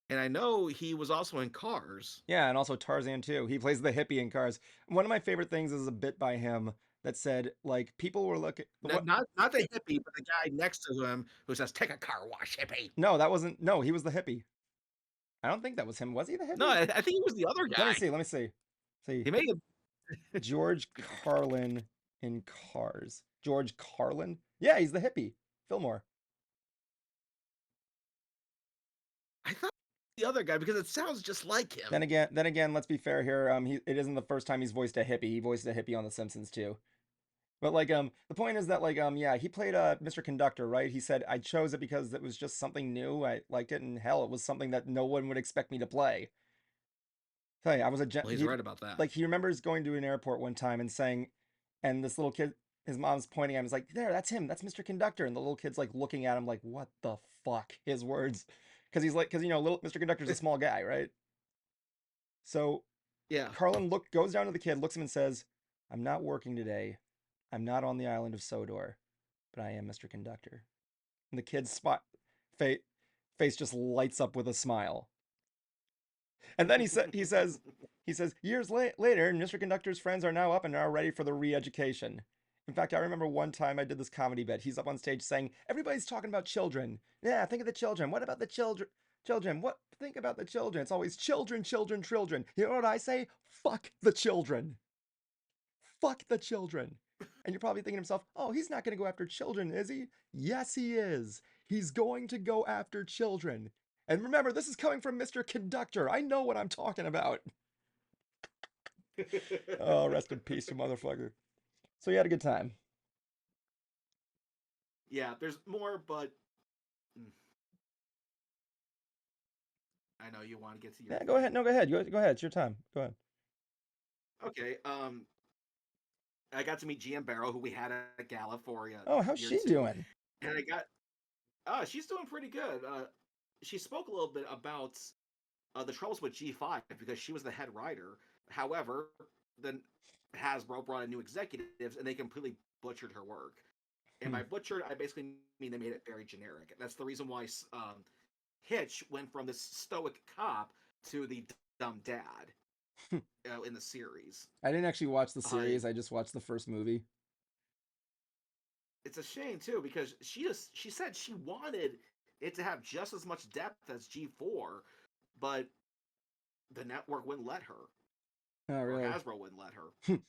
And I know he was also in Cars. Yeah, and also Tarzan too. He plays the hippie in Cars. One of my favorite things is a bit by him that said like people were looking. Not What? not not the hippie, but the guy next to him who says, "Take a car wash, hippie." No, that wasn't. No, he was the hippie. I don't think that was him. Was he the No, hippie? I think it was the other Let me guy. see. Let me see. See, He made it. George Carlin in Cars. George Carlin? Yeah, he's the hippie. Fillmore. I thought the other guy because it sounds just like him. Then again, let's be fair here. It isn't the first time he's voiced a hippie. He voiced a hippie on The Simpsons too. But like, the point is that like, yeah, he played Mr. Conductor, right? He said I chose it because it was just something new. I liked it, and hell, it was something that no one would expect me to play. Tell you, I was a Well, he's right about that. like he remembers going to an airport one time and saying, and this little kid, his mom's pointing at him, is like, there, that's him, that's Mr. Conductor, and the little kid's like looking at him like, what the fuck? His words, because little Mr. Conductor's a small guy, right? So Yeah. Carlin goes down to the kid, looks at him, and says, "I'm not working today. I'm not on the island of Sodor, but I am Mr. Conductor." And the kid's face face just lights up with a smile. And then he says years later, Mr. Conductor's friends are now up and are ready for the re-education. In fact, I remember one time I did this comedy bit. He's up on stage saying, "Everybody's talking about children. Yeah, think of the children. What about the children? Children. What? Think about the children. It's always children, children, children. You know what I say? Fuck the children. Fuck the children." And you're probably thinking to himself, "Oh, he's not going to go after children, is he?" Yes, he is. He's going to go after children. And remember, this is coming from Mr. Conductor. I know what I'm talking about. Oh, rest in peace, you motherfucker. So you had a good time. Yeah, there's more, but mm, I know you want to get to your Yeah, go thing. ahead. No, go ahead. Go ahead. It's your time. Go ahead. Okay. I got to meet GM Barrow, who we had at Gala for Oh, how's year she two, doing? and she's doing pretty good. She spoke a little bit about the troubles with G5 because she was the head writer. However, then Hasbro brought in new executives and they completely butchered her work. And Hmm. by butchered, I basically mean they made it very generic. That's the reason why Hitch went from this stoic cop to the dumb dad in the series. I didn't actually watch the Uh, series. I just watched the first movie. it's a shame too because she said she wanted it to have just as much depth as G4, but the network wouldn't let her, Oh, or really? Hasbro wouldn't let her.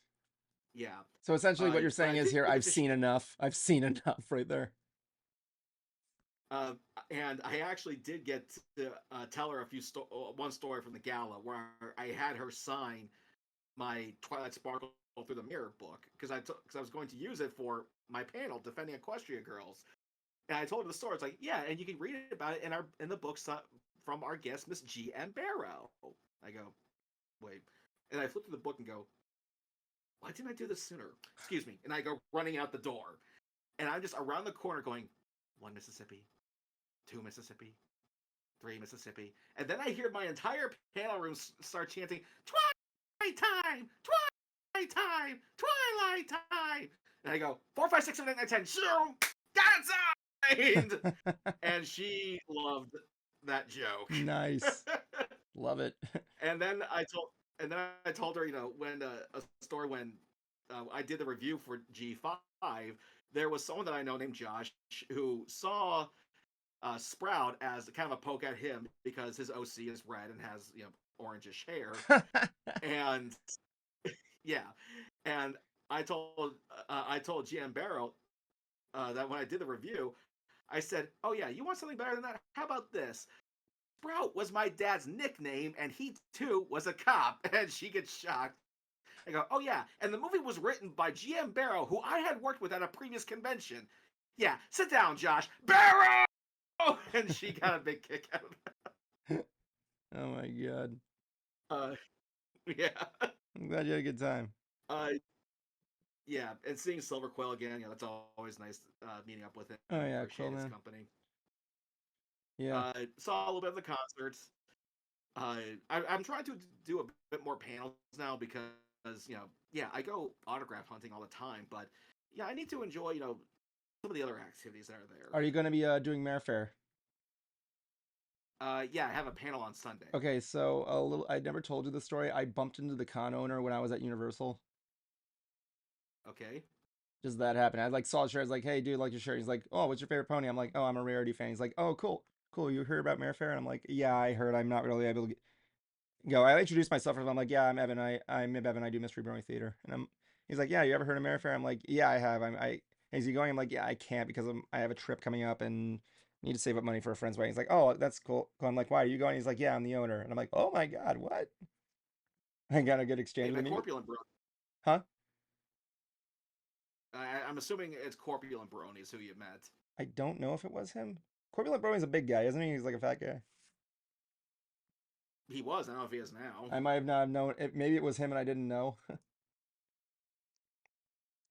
Yeah. So essentially, what you're But saying I is think here, I've it's a seen enough. I've seen enough right there. uh, and I actually did get to tell her one story from the gala where I had her sign my Twilight Sparkle through the Mirror book because I was going to use it for my panel defending Equestria Girls, and I told her the story. It's like, yeah, and you can read about it in the books from our guest Miss G.M. Barrow. I go, wait, and I flip through the book and go, why didn't I do this sooner? Excuse me, and I go running out the door, and I'm just around the corner going, 1 Mississippi, 2 Mississippi, 3 Mississippi, and then I hear my entire panel room start chanting, Twilight time, Twilight time, Twilight time, and I go 4, 5, 6, 7, 8, 9, 10, zoom, that's and she loved that joke. Nice. Love it. and then I told her, when a story when I did the review for G5, there was someone that I know named Josh who saw Sprout as kind of a poke at him because his OC is red and has orangish hair, and yeah, and I told GM Barrow that when I did the review, I said, "Oh yeah, you want something better than that? How about this? Sprout was my dad's nickname, and he too was a cop." And she gets shocked. I go, "Oh yeah," and the movie was written by GM Barrow, who I had worked with at a previous convention. Yeah, sit down, Josh. Barrow! And she got a big kick out of Oh my god. that. Yeah. I'm glad you had a good time. Uh, yeah, and seeing Silver Quill again, that's always nice meeting up with him. Oh yeah, Appreciate cool his man. company. Yeah. Saw a little bit of the concerts. I'm trying to do a bit more panels now because yeah, I go autograph hunting all the time, but yeah, I need to enjoy some of the other activities that are there. Are you going to be doing Mare Fair? Yeah, I have a panel on Sunday. Okay, so a little. I never told you the story. I bumped into the con owner when I was at Universal. Okay. Just that happened. I like saw his shirt. I was like, "Hey, dude, like your shirt." He's like, "Oh, what's your favorite pony?" I'm like, "Oh, I'm a Rarity fan." He's like, "Oh, cool, cool. You heard about Mare Fair?" And I'm like, "Yeah, I heard. I'm not really able to go." I introduced myself. And I'm like, "Yeah, I'm Evan. I'm MIbevan. I do Mystery Brony Theater." And he's like, "Yeah, you ever heard of Mare Fair?" I'm like, "Yeah, I have." Is he going? I'm like, "Yeah, I can't because I have a trip coming up and need to save up money for a friend's wedding." He's like, "Oh, that's cool." I'm like, "Why are you going?" He's like, "Yeah, I'm the owner." And I'm like, "Oh my god, what?" I got a good Hey, exchange with met him. Corpulent Bro. Huh? I'm assuming it's Corpulent Bronies who you met. I don't know if it was him. Corpulent Broly's a big guy, isn't he? He's like a fat guy. He was. I don't know if he is now. I might have not known. Maybe it was him and I didn't know.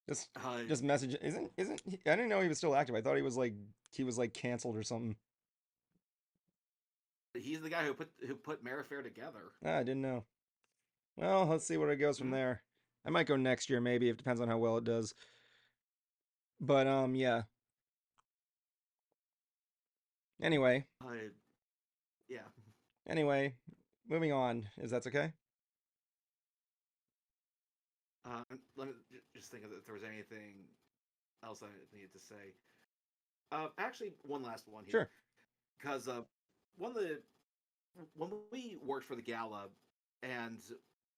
just Uh, just message. Isn't he, I didn't know he was still active. I thought he was like canceled or something. he's the guy who put Marifair together. Ah, I didn't know. Well, let's see where it goes from Mm-hmm. there. I might go next year, maybe. It depends on how well it does. But yeah. Anyway, Yeah. anyway, moving on. Is that okay? Let me just think if there was anything else I needed to say. Actually, one last one here, Sure. because one of the when we worked for the gala and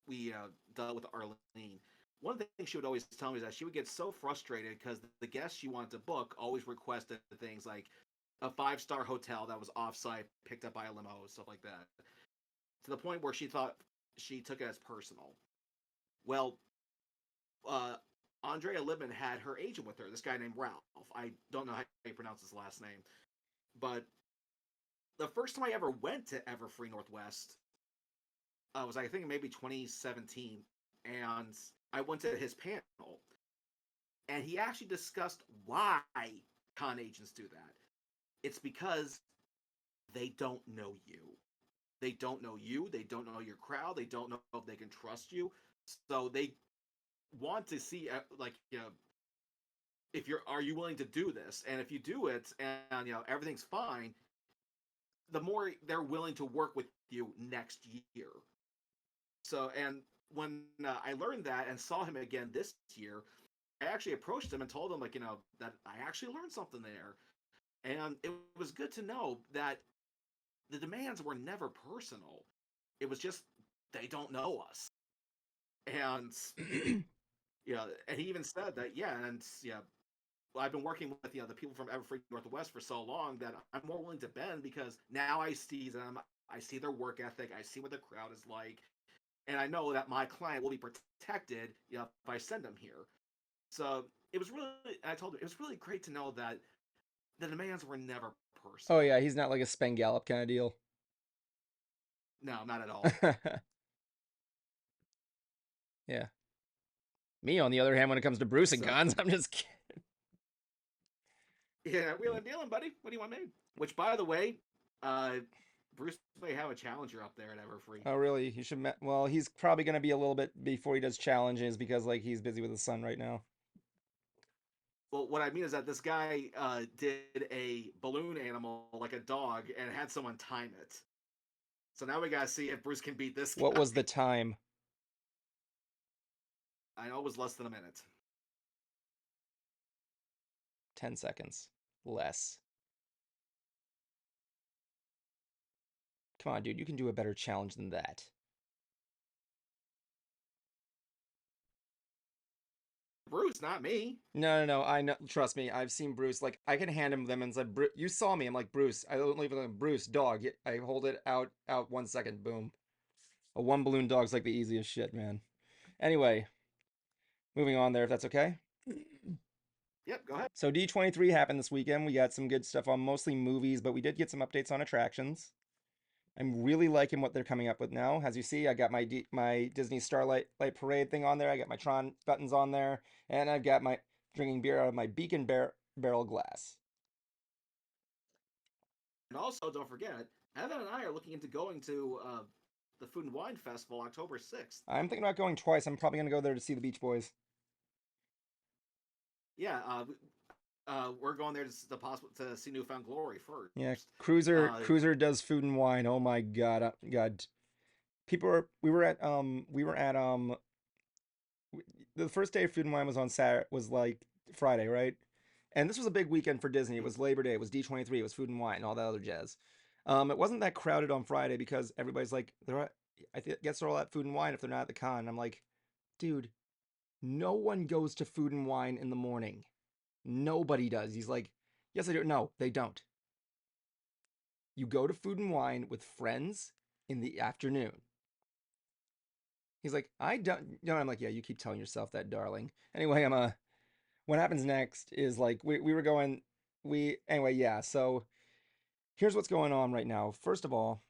we dealt with Arlene, one of the things she would always tell me is that she would get so frustrated because the guests she wanted to book always requested things like a 5-star hotel that was offsite, picked up by a limo, stuff like that, to the point where she thought she took it as personal. Well, uh, Andrea Libman had her agent with her, this guy named Ralph. I don't know how you pronounce his last name, but the first time I ever went to Everfree Northwest was I think maybe 2017, and I went to his panel, and he actually discussed why con agents do that. It's because they don't know you. They don't know you. They don't know your crowd. They don't know if they can trust you. So they want to see like if you're are you willing to do this, and if you do it and everything's fine, the more they're willing to work with you next year. So and when I learned that and saw him again this year, actually approached him and told him, like, that I actually learned something there. And it was good to know that the demands were never personal. It was just they don't know us. And and he even said that, and well, I've been working with the people from Everfree Northwest for so long that I'm more willing to bend because now I see them, I see their work ethic, I see what the crowd is like, and I know that my client will be protected, if I send them here. So it was really, I told him it was really great to know that the demands were never Oh personal. yeah, he's not like a Spengallop kind of deal. No, not at all. Yeah. Me, on the other hand, when it comes to Bruce and So cons, I'm just kidding. yeah, wheeling and dealing, buddy. What do you want me? Which, by the way, uh, Bruce may have a challenger up there at Everfree. Oh really? He should. Well, he's probably gonna be a little bit before he does challenges because like he's busy with his son right now. Well, what I mean is that this guy did a balloon animal like a dog and had someone time it. So now we gotta see if Bruce can beat this What was the guy. time? I know it was less than a minute. 10 seconds. Less. Come on, dude. You can do a better challenge than that. Bruce, not me. No, no, no. I know. Trust me. I've seen Bruce. Like I can hand him them and say, "You saw me." I'm like, Bruce. I don't even like Bruce. Dog. I hold it out 1 second. Boom. A one balloon dog's like the easiest shit, man. Anyway, moving on there, if that's okay. Yep, go ahead. So D23 happened this weekend. We got some good stuff on mostly movies, but we did get some updates on attractions. I'm really liking what they're coming up with now. As you see, I got my Disney Starlight Light Parade thing on there. I got my Tron buttons on there, and I've got my drinking beer out of my Beacon barrel glass. And also, don't forget, Evan and I are looking into going to the Food and Wine Festival October 6th. I'm thinking about going twice. I'm probably gonna go there to see the Beach Boys. Yeah, we're going there to see Newfound Glory first. Yeah, Cruiser Uh, Cruiser does Food and Wine. Oh my God, God. People are we were at the first day of Food and Wine was on Saturday, was like Friday, right? And this was a big weekend for Disney. It was Labor Day, it was D23, it was Food and Wine, and all that other jazz. It wasn't that crowded on Friday because everybody's like, guess they're all at Food and Wine if they're not at the con. And I'm like, dude, no one goes to Food and Wine in the morning. Nobody does. He's like, yes, I do. No, they don't. You go to Food and Wine with friends in the afternoon. He's like, I don't. No, I'm like, yeah, you keep telling yourself that, darling. Anyway, what happens next is like we were going anyway, yeah, so here's what's going on right now. First of all,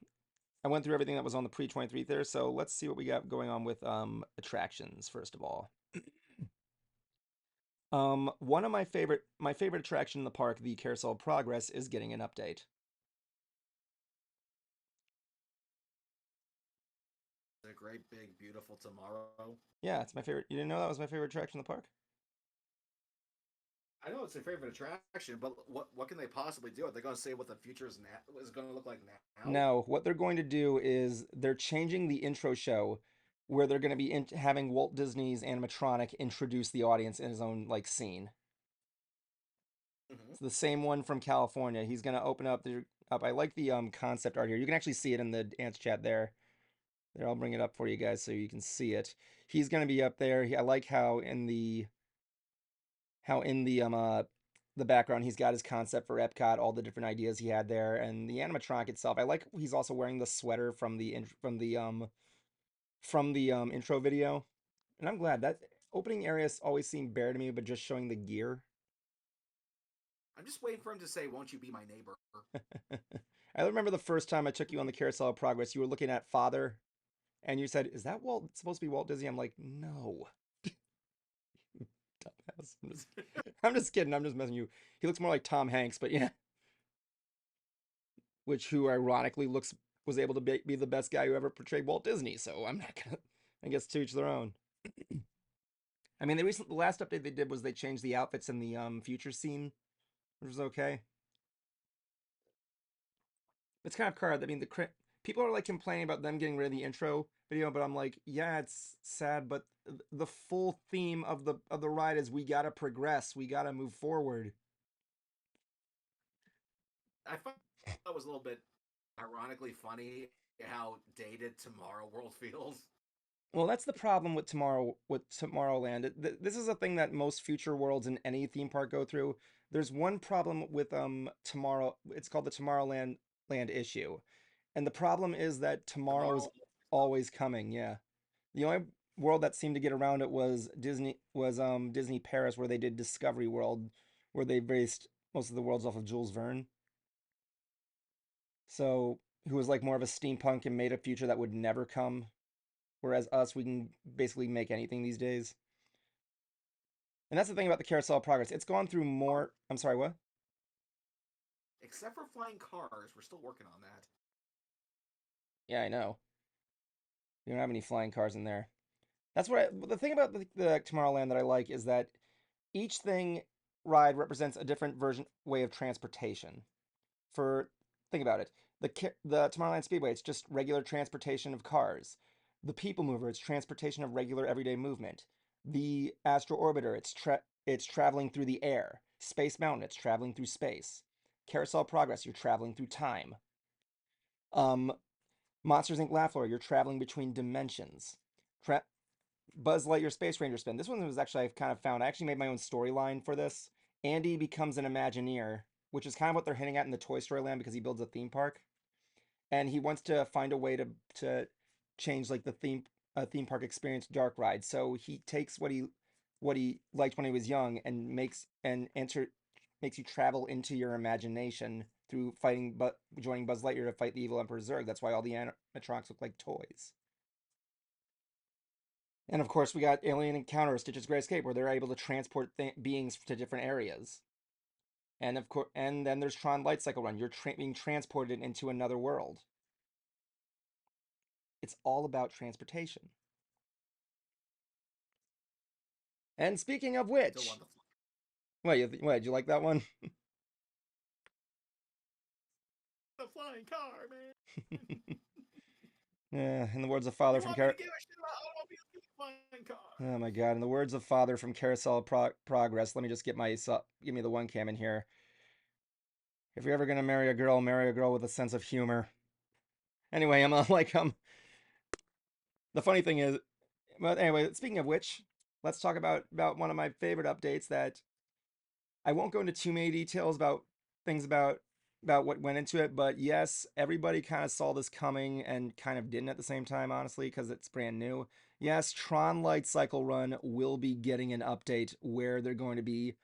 I went through everything that was on the pre-23 there, so let's see what we got going on with attractions first of all. One of my favorite attraction in the park, the Carousel of Progress, is getting an update. a great, big, beautiful tomorrow. Yeah, it's my favorite. You didn't know that was my favorite attraction in the park? I know it's their favorite attraction, but what can they possibly do? Are they going to say what the future is going to look like now? No, what they're going to do is they're changing the intro show where they're going to be having Walt Disney's animatronic introduce the audience in his own like scene. Mm-hmm. It's the same one from California. He's gonna open up. I like the concept art here. You can actually see it in the dance chat there. There, I'll bring it up for you guys so you can see it. He's gonna be up there. I like how in the background he's got his concept for Epcot, all the different ideas he had there, and the animatronic itself. I like he's also wearing the sweater from the intro video, and I'm glad that opening areas always seemed bare to me, but just showing the gear. I'm just waiting for him to say, "Won't you be my neighbor?" I remember the first time I took you on the Carousel of Progress, you were looking at Father, and you said, "Is that supposed to be Walt Disney?" I'm like, "No, dumbass." I'm just kidding. I'm just messing with you. He looks more like Tom Hanks, but yeah, who ironically was able to be the best guy who ever portrayed Walt Disney. So I'm not gonna. I guess to each their own. I mean, the last update they did was they changed the outfits in the future scene, which was okay. It's kind of hard. I mean, people are like complaining about them getting rid of the intro video, but I'm like, yeah, it's sad, but the full theme of the ride is we gotta progress, we gotta move forward. I thought that was a little bit ironically funny how dated Tomorrow World feels. Well, that's the problem with Tomorrowland. This is a thing that most future worlds in any theme park go through. There's one problem with Tomorrow. It's called the Tomorrowland land issue, and the problem is that tomorrow is Tomorrow, always coming. Yeah, the only world that seemed to get around it was Disney Paris, where they did Discovery World, where they based most of the worlds off of Jules Verne. So who was like more of a steampunk and made a future that would never come. Whereas us, we can basically make anything these days. And that's the thing about the Carousel of Progress. It's gone through more. I'm sorry, what? except for flying cars, we're still working on that. Yeah, I know. We don't have any flying cars in there. That's what the thing about the Tomorrowland that I like is that each thing ride represents a different version way of transportation. For think about it, the Tomorrowland Speedway, it's just regular transportation of cars. The People Mover, it's transportation of regular everyday movement. The Astro Orbiter, it's traveling through the air. Space Mountain, it's traveling through space. Carousel Progress, you're traveling through time. Um, Monsters Inc. Laugh Floor, you're traveling between dimensions. Tra- Buzz Lightyear Space Ranger Spin. This one was actually I've kind of found. I actually made my own storyline for this. Andy becomes an Imagineer, which is kind of what they're hinting at in the Toy Story Land because he builds a theme park, and he wants to find a way to change like the theme park experience dark ride. So he takes what he liked when he was young and makes you travel into your imagination through fighting but joining Buzz Lightyear to fight the evil Emperor Zurg. That's why all the animatronics look like toys. And of course, we got Alien Encounter, Stitch's Great Escape, where they're able to transport beings to different areas. And of course, and then there's Tron Light Cycle Run. You're being transported into another world. It's all about transportation. And speaking of Still which, want what did you like that one? the flying car, man. Yeah, in the words of Father You from want me to give a shit about automobiles? Give me flying Oh cars. my God! In the words of Father from Carousel Progress, let me just give me the one cam in here. If you're ever gonna marry a girl with a sense of humor. Anyway, I'm like the funny thing is, but anyway, speaking of which, let's talk about one of my favorite updates that I won't go into too many details about things about what went into it, but yes, everybody kind of saw this coming and kind of didn't at the same time, honestly, because it's brand new. Yes, Tron Light Cycle Run will be getting an update where they're going to be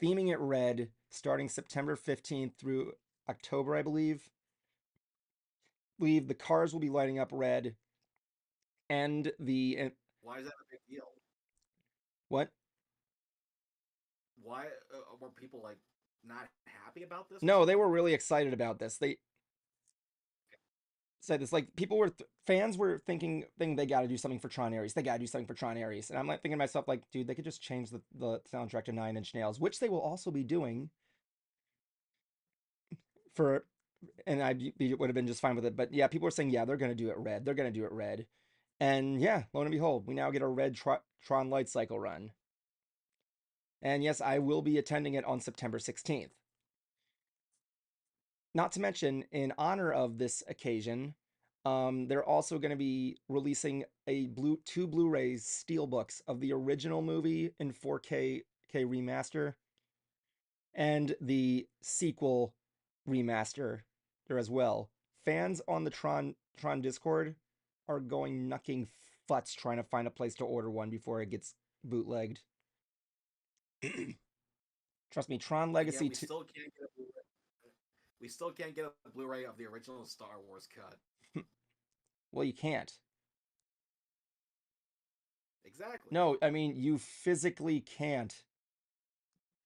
theming it red starting September 15th through October, I believe. The cars will be lighting up red and the Why is that a big deal? what? Why were people like not happy about this or No, they something? were really excited about this. They said this like people were fans were thinking they got to do something for Tron Ares. They got to do something for Tron Ares. And I'm like thinking to myself like, dude, they could just change the soundtrack to Nine Inch Nails, which they will also be doing for and would have been just fine with it. But yeah, people were saying, yeah, they're going to do it red. They're going to do it red. And yeah, lo and behold, we now get a red Tron Light Cycle run. And yes, I will be attending it on September 16th. Not to mention, in honor of this occasion, they're also going to be releasing two Blu-rays steelbooks of the original movie in 4K remaster and the sequel remaster there as well. Fans on the Tron Discord are going knucking futs trying to find a place to order one before it gets bootlegged. Trust me, Tron And yet Legacy we 2. still can't get a Blu-ray. We still can't get a Blu-ray of the original Star Wars cut. Well, you can't. Exactly. No, I mean you physically can't.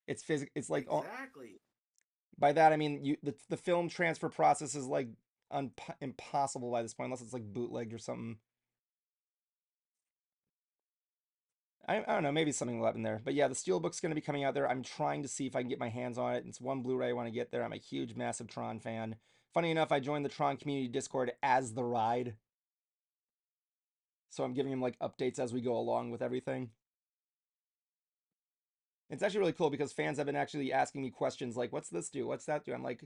It's like Exactly. by that I mean the film transfer process is like impossible by this point unless it's like bootlegged or something. I don't know, maybe something will happen there. But yeah, the Steelbook's going to be coming out there. I'm trying to see if I can get my hands on it. It's one Blu-ray I want to get there. I'm a huge, massive Tron fan. Funny enough, I joined the Tron community Discord as the ride, so I'm giving him like updates as we go along with everything. It's actually really cool because fans have been actually asking me questions like, "What's this do? What's that do?" I'm like,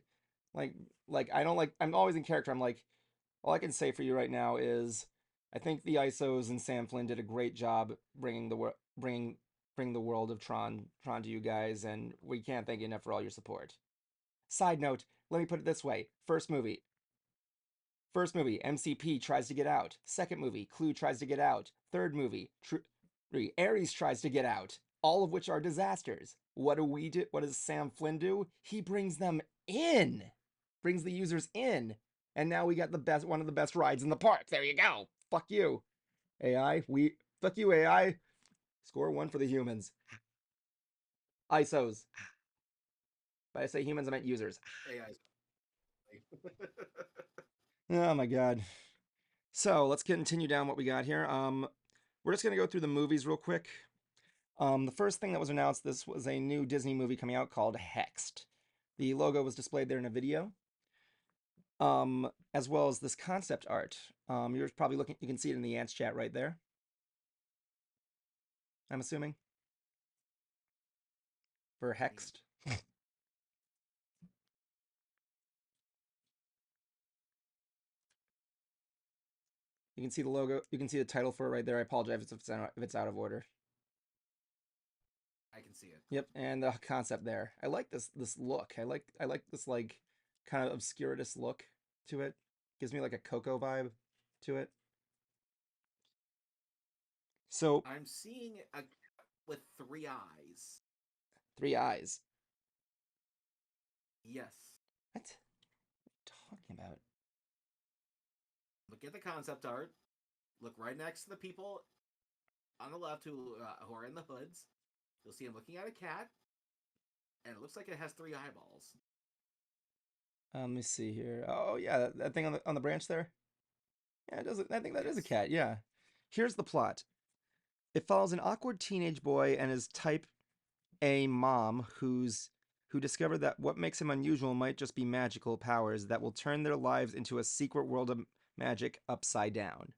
I don't like. I'm always in character. I'm like, all I can say for you right now is, I think the ISOs and Sam Flynn did a great job bringing bring the world of Tron to you guys, and we can't thank you enough for all your support. Side note, let me put it this way: first movie, MCP tries to get out. Second movie, Clue tries to get out. Third movie, Ares tries to get out. All of which are disasters. What do we do? What does Sam Flynn do? He brings them in, brings the users in, and now we got one of the best rides in the park. There you go. Fuck you, AI. Fuck you, AI. Score one for the humans. ISOs. By I say humans, I meant users. AI. Oh my god. So let's continue down what we got here. We're just gonna go through the movies real quick. The first thing that was announced, this was a new Disney movie coming out called Hexed. The logo was displayed there in a video, as well as this concept art. You're probably looking, you can see it in the Ants chat right there, I'm assuming, for Hexed. You can see the logo, you can see the title for it right there. I apologize if it's out of order. I can see it. Yep, and the concept there. I like this look. I like this like kind of obscuritist look to it. Gives me like a Coco vibe to it. So I'm seeing a with three eyes. three eyes. Yes. What? What are you talking about? Look at the concept art. Look right next to the people on the left who are in the hoods. You'll see him looking at a cat, and it looks like it has three eyeballs. Let me see here. Oh yeah, that thing on the branch there. Yeah, it does. I think that is a Yes. cat. Yeah. Here's the plot. It follows an awkward teenage boy and his type A mom who discovered that what makes him unusual might just be magical powers that will turn their lives into a secret world of magic upside down.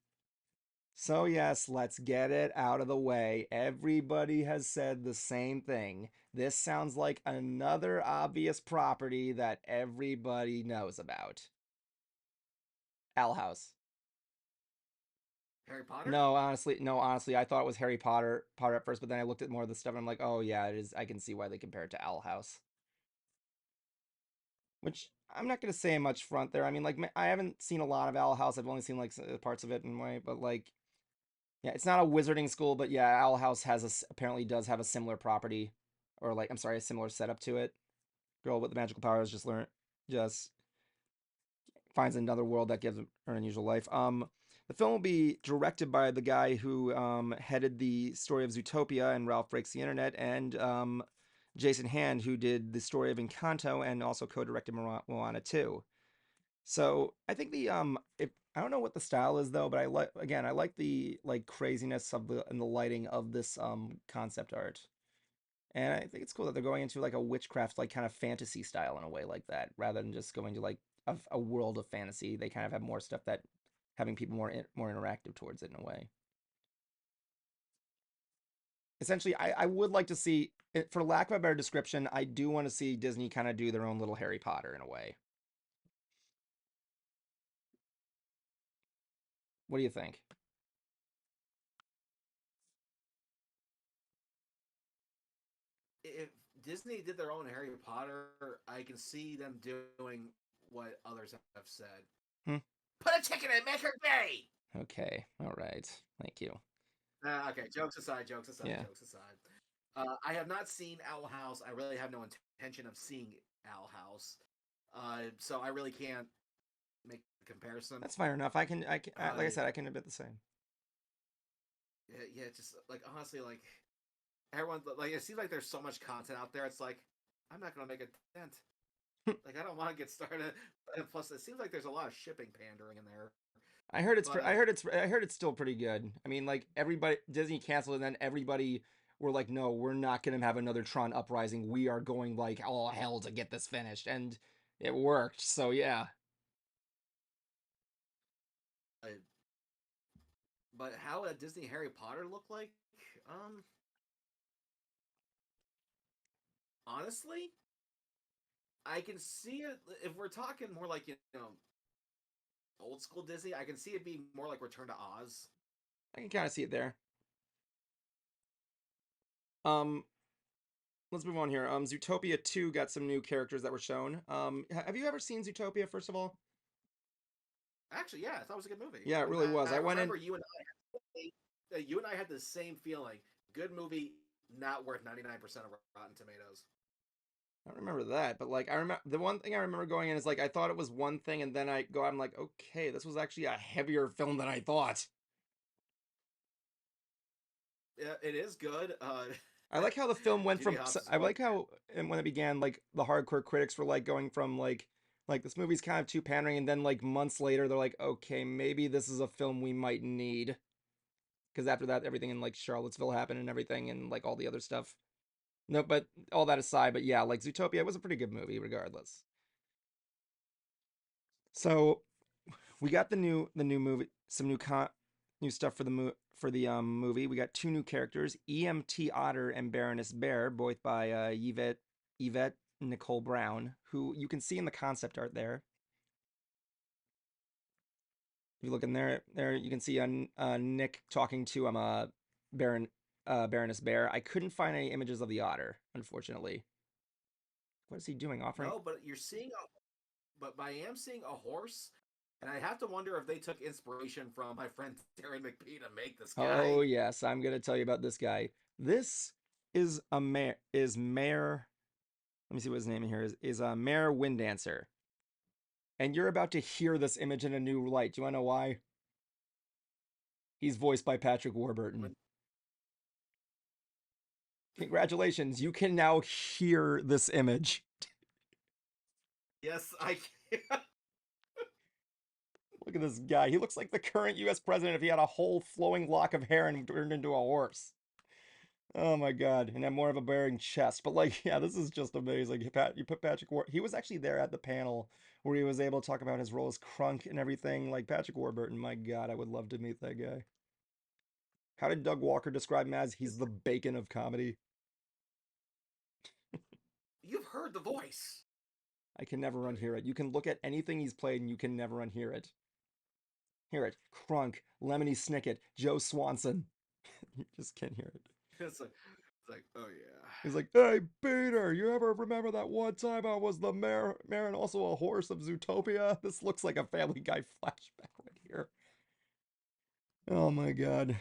So, yes, let's get it out of the way. Everybody has said the same thing. This sounds like another obvious property that everybody knows about. Owl House. Harry Potter? No, honestly, I thought it was Potter at first, but then I looked at more of the stuff and I'm like, oh yeah, it is. I can see why they compare it to Owl House. Which I'm not gonna say much front there. I mean, like I haven't seen a lot of Owl House. I've only seen like parts of it in a way, but like yeah, it's not a wizarding school, but yeah, Owl House apparently does have a similar property, or like I'm sorry, a similar setup to it. Girl with the magical powers just finds another world that gives her an unusual life. The film will be directed by the guy who headed the story of Zootopia and Ralph Breaks the Internet, and Jason Hand, who did the story of Encanto and also co-directed Moana 2. So I think if I don't know what the style is though, but I like the like craziness of the and the lighting of this concept art. And I think it's cool that they're going into like a witchcraft like kind of fantasy style in a way like that, rather than just going to like a world of fantasy. They kind of have more stuff that having people more interactive towards it in a way. Essentially, I would like to see, for lack of a better description, I do want to see Disney kind of do their own little Harry Potter in a way. What do you think? If Disney did their own Harry Potter, I can see them doing what others have said. Hmm. Put a chicken in, make her gay. Okay, all right, thank you. Okay, jokes aside, Yeah. jokes aside. I have not seen Owl House. I really have no intention of seeing Owl House. So I really can't make the comparison. That's fair enough. Like I said, I can admit the same. Yeah, just like honestly, like everyone, like it seems like there's so much content out there. It's like I'm not gonna make a dent. Like I don't want to get started. And plus, it seems like there's a lot of shipping pandering in there. But I heard it's still pretty good. I mean, like everybody Disney canceled and then everybody were like, "No, we're not going to have another Tron Uprising. We are going like all hell to get this finished." And it worked. So, yeah. but how a Disney Harry Potter look like? Um, Honestly, I can see it if we're talking more like old school Disney. I can see it being more like Return to Oz. I can kind of see it there. Um, let's move on here. Zootopia 2 got some new characters that were shown. Have you ever seen Zootopia, first of all? Actually, yeah, I thought it was a good movie. Yeah, it really was. I I went in. remember you and I had the same feeling. Good movie, not worth 99% of Rotten Tomatoes. I don't remember that, but like I remember the one thing I remember going in is like I thought it was one thing, and then I go out and I'm like, okay, this was actually a heavier film than I thought. Yeah, it is good. I like how the film went Judy from. Hopps is I great. like how and when it began, like the hardcore critics were like going from like this movie's kind of too pandering, and then like months later they're like, okay, maybe this is a film we might need because after that everything in like Charlottesville happened and everything and like all the other stuff. No, but all that aside, but yeah, like Zootopia was a pretty good movie regardless. So we got the new movie, some new stuff for the movie. We got two new characters, EMT Otter and Baroness Bear, both by Yvette Nicole Brown, who you can see in the concept art there. If you look in there you can see Nick talking to Baron Baroness Bear. I couldn't find any images of the otter, unfortunately. What is he doing? Offering? No, but but I am seeing a horse, and I have to wonder if they took inspiration from my friend Darren McPhee to make this Oh guy. yes, I'm gonna tell you about this guy. This is a Mayor. Let me see what his name here is Mayor Windancer. And you're about to hear this image in a new light. Do you want to know why? He's voiced by Patrick Warburton. Congratulations, you can now hear this image. Yes, I. Look at this guy. He looks like the current US president if he had a whole flowing lock of hair and turned into a horse. Oh my god, and had more of a bearing chest. But like, yeah, this is just amazing. You put Patrick he was actually there at the panel where he was able to talk about his role as Crunk and everything. Like Patrick Warburton, my god, I would love to meet that guy. How did Doug Walker describe him as? He's the bacon of comedy. You've heard the voice. I can never Oh unhear yeah. it. You can look at anything he's played and you can never unhear it. Hear it. Crunk, Lemony Snicket, Joe Swanson. You just can't hear it. It's like, oh yeah. He's like, hey, Peter, you ever remember that one time I was the mayor and also a horse of Zootopia? This looks like a Family Guy flashback right here. Oh my god.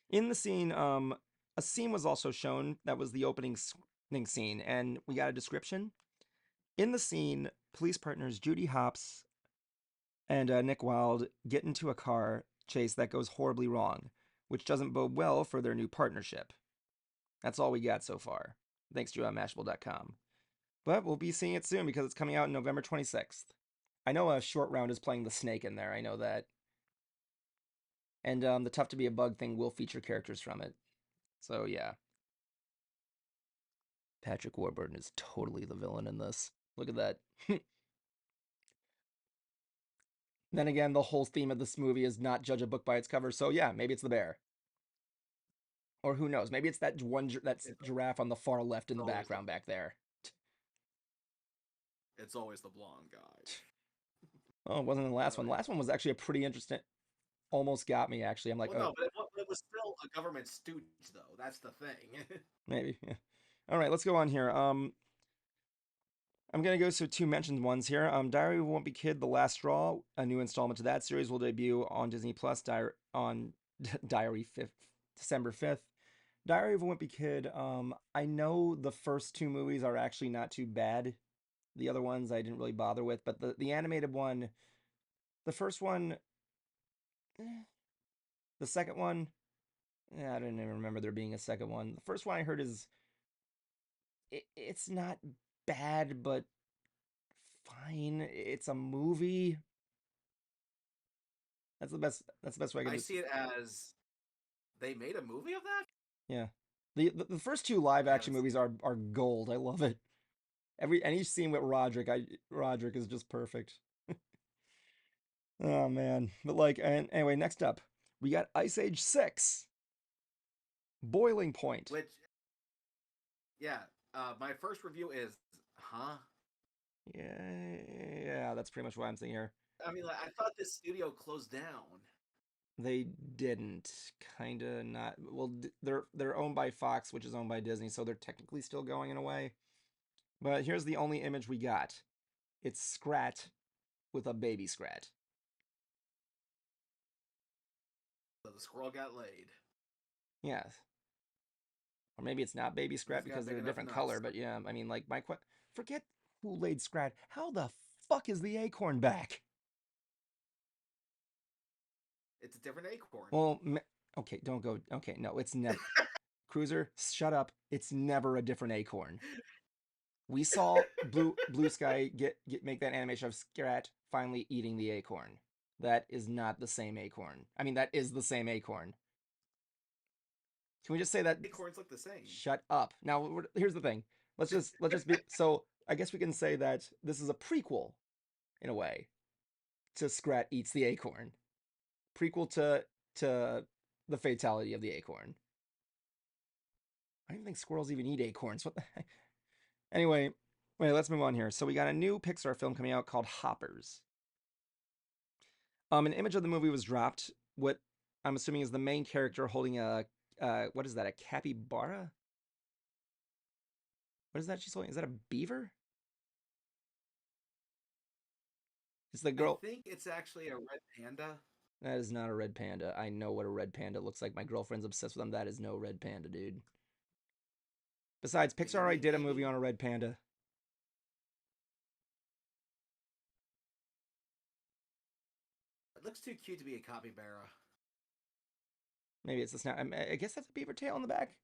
In the scene, a scene was also shown that was the opening scene, and we got a description. In the scene, police partners Judy Hopps and Nick Wilde get into a car chase that goes horribly wrong, which doesn't bode well for their new partnership. That's all we got so far, thanks to Mashable.com. But we'll be seeing it soon because it's coming out on November 26th. I know a short round is playing the snake in there, I know that. And the Tough to Be a Bug thing will feature characters from it. So yeah. Patrick Warburton is totally the villain in this. Look at that. Then again, the whole theme of this movie is not judge a book by its cover, so yeah, maybe it's the bear. Or who knows? Maybe it's that that's It's, giraffe on the far left in it's the always the background back there. it's always the blonde guy. Oh, it wasn't the last Oh one. The last yeah. one was actually a pretty interesting. Almost got me actually. I'm like, Well, oh, no, but it was still a government stooge, though. That's the thing. maybe. Yeah. All right, let's go on here. I'm gonna go to two mentioned ones here. Diary of a Wimpy Kid: The Last Straw, a new installment to that series, will debut on Disney Plus. On Diary 5th, December 5th. Diary of a Wimpy Kid. I know the first two movies are actually not too bad. The other ones I didn't really bother with, but the animated one, the first one, eh, the second one, I didn't even remember there being a second one. The first one I heard is it's not bad, but fine. It's a movie. That's the best. That's the best way I can I just. see it as they made a movie of that. Yeah. The first two live Man, action movies are gold. I love it. Any scene with Roderick is just perfect. Oh man. But like, and anyway, next up, We got Ice Age 6, Boiling Point. Which, yeah, my first review is, huh? Yeah, that's pretty much what I'm saying here. I mean, like, I thought this studio closed down. They didn't, kind of not. Well, they're owned by Fox, which is owned by Disney, so they're technically still going in a way. But here's the only image we got. It's Scrat with a baby Scrat. So the squirrel got laid. Yeah. Or maybe it's not baby He's Scrat got because they're big a enough different nuts. color, but yeah, I mean, like, forget who laid Scrat. How the fuck is the acorn back? It's a different acorn. Well, okay, don't go. Okay, no, it's never. Cruiser, shut up. It's never a different acorn. We saw Blue Sky make that animation of Scrat finally eating the acorn. That is not the same acorn. I mean, that is the same acorn. Can we just say that? Acorns look the same. Shut up. Now, here's the thing. Let's just be. So I guess we can say that this is a prequel, in a way, to Scrat eats the acorn. Prequel to the fatality of the acorn. I don't even think squirrels even eat acorns. What the heck? Anyway, wait, let's move on here. So we got a new Pixar film coming out called Hoppers. An image of the movie was dropped. What I'm assuming is the main character holding a what is that? A capybara? What is that she's holding? Is that a beaver? It's the I girl. think it's actually a red panda. That is not a red panda. I know what a red panda looks like. My girlfriend's obsessed with them. That is no red panda, dude. Besides, Pixar already Maybe, did a movie maybe. on a red panda. It looks too cute to be a capybara. Maybe it's the snap. I guess that's a beaver tail on the back.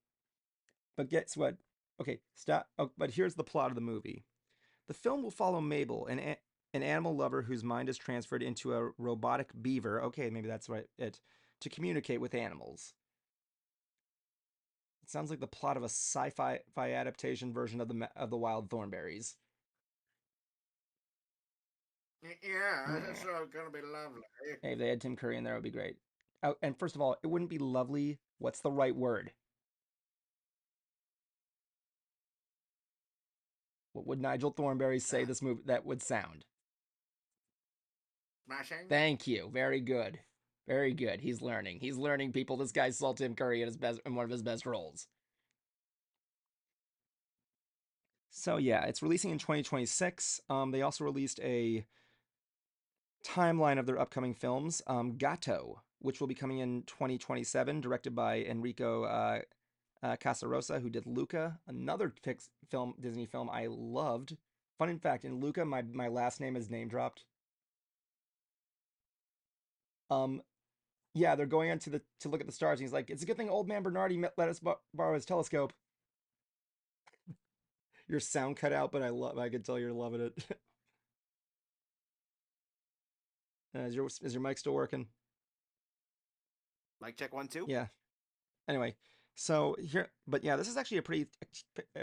But guess what? Okay, stop. Oh, but here's the plot of the movie. The film will follow Mabel, an animal lover whose mind is transferred into a robotic beaver. Okay, maybe that's right. It to communicate with animals. It sounds like the plot of a sci-fi adaptation version of the Wild Thornberries. Yeah, that's gonna be lovely. Hey, if they had Tim Curry in there, it would be great. Oh, and first of all, it wouldn't be lovely. What's the right word? What would Nigel Thornberry say Uh, this movie that would sound? Smashing. Thank you. Very good. Very good. He's learning. He's learning, people. This guy saw Tim Curry in one of his best roles. So yeah, it's releasing in 2026. They also released a timeline of their upcoming films. Gato, which will be coming in 2027, directed by Enrico Casarosa, who did Luca, another Disney film I loved. Fun fact: in Luca, my last name is name dropped. Um, yeah, they're going on to look at the stars, and he's like, "It's a good thing old man Bernardi let us borrow his telescope." Your sound cut out, but I could tell you're loving it. Is your mic still working? Mic check 1 2. Yeah. Anyway, so here, but yeah, this is actually a pretty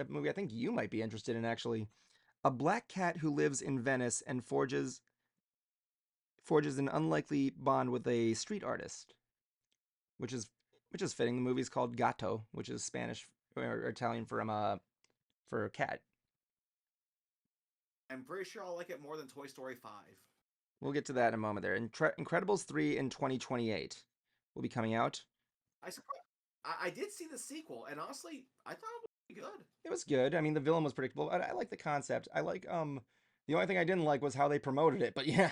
movie I think you might be interested in actually. A black cat who lives in Venice and forges an unlikely bond with a street artist, which is fitting. The movie's called Gato, which is Spanish or Italian for a cat. I'm pretty sure I'll like it more than Toy Story 5. We'll get to that in a moment there. Incredibles 3 in 2028 will be coming out. I surprised. I did see the sequel, and honestly, I thought it was pretty good. It was good. I mean, the villain was predictable. I like the concept. I like the only thing I didn't like was how they promoted it, but yeah.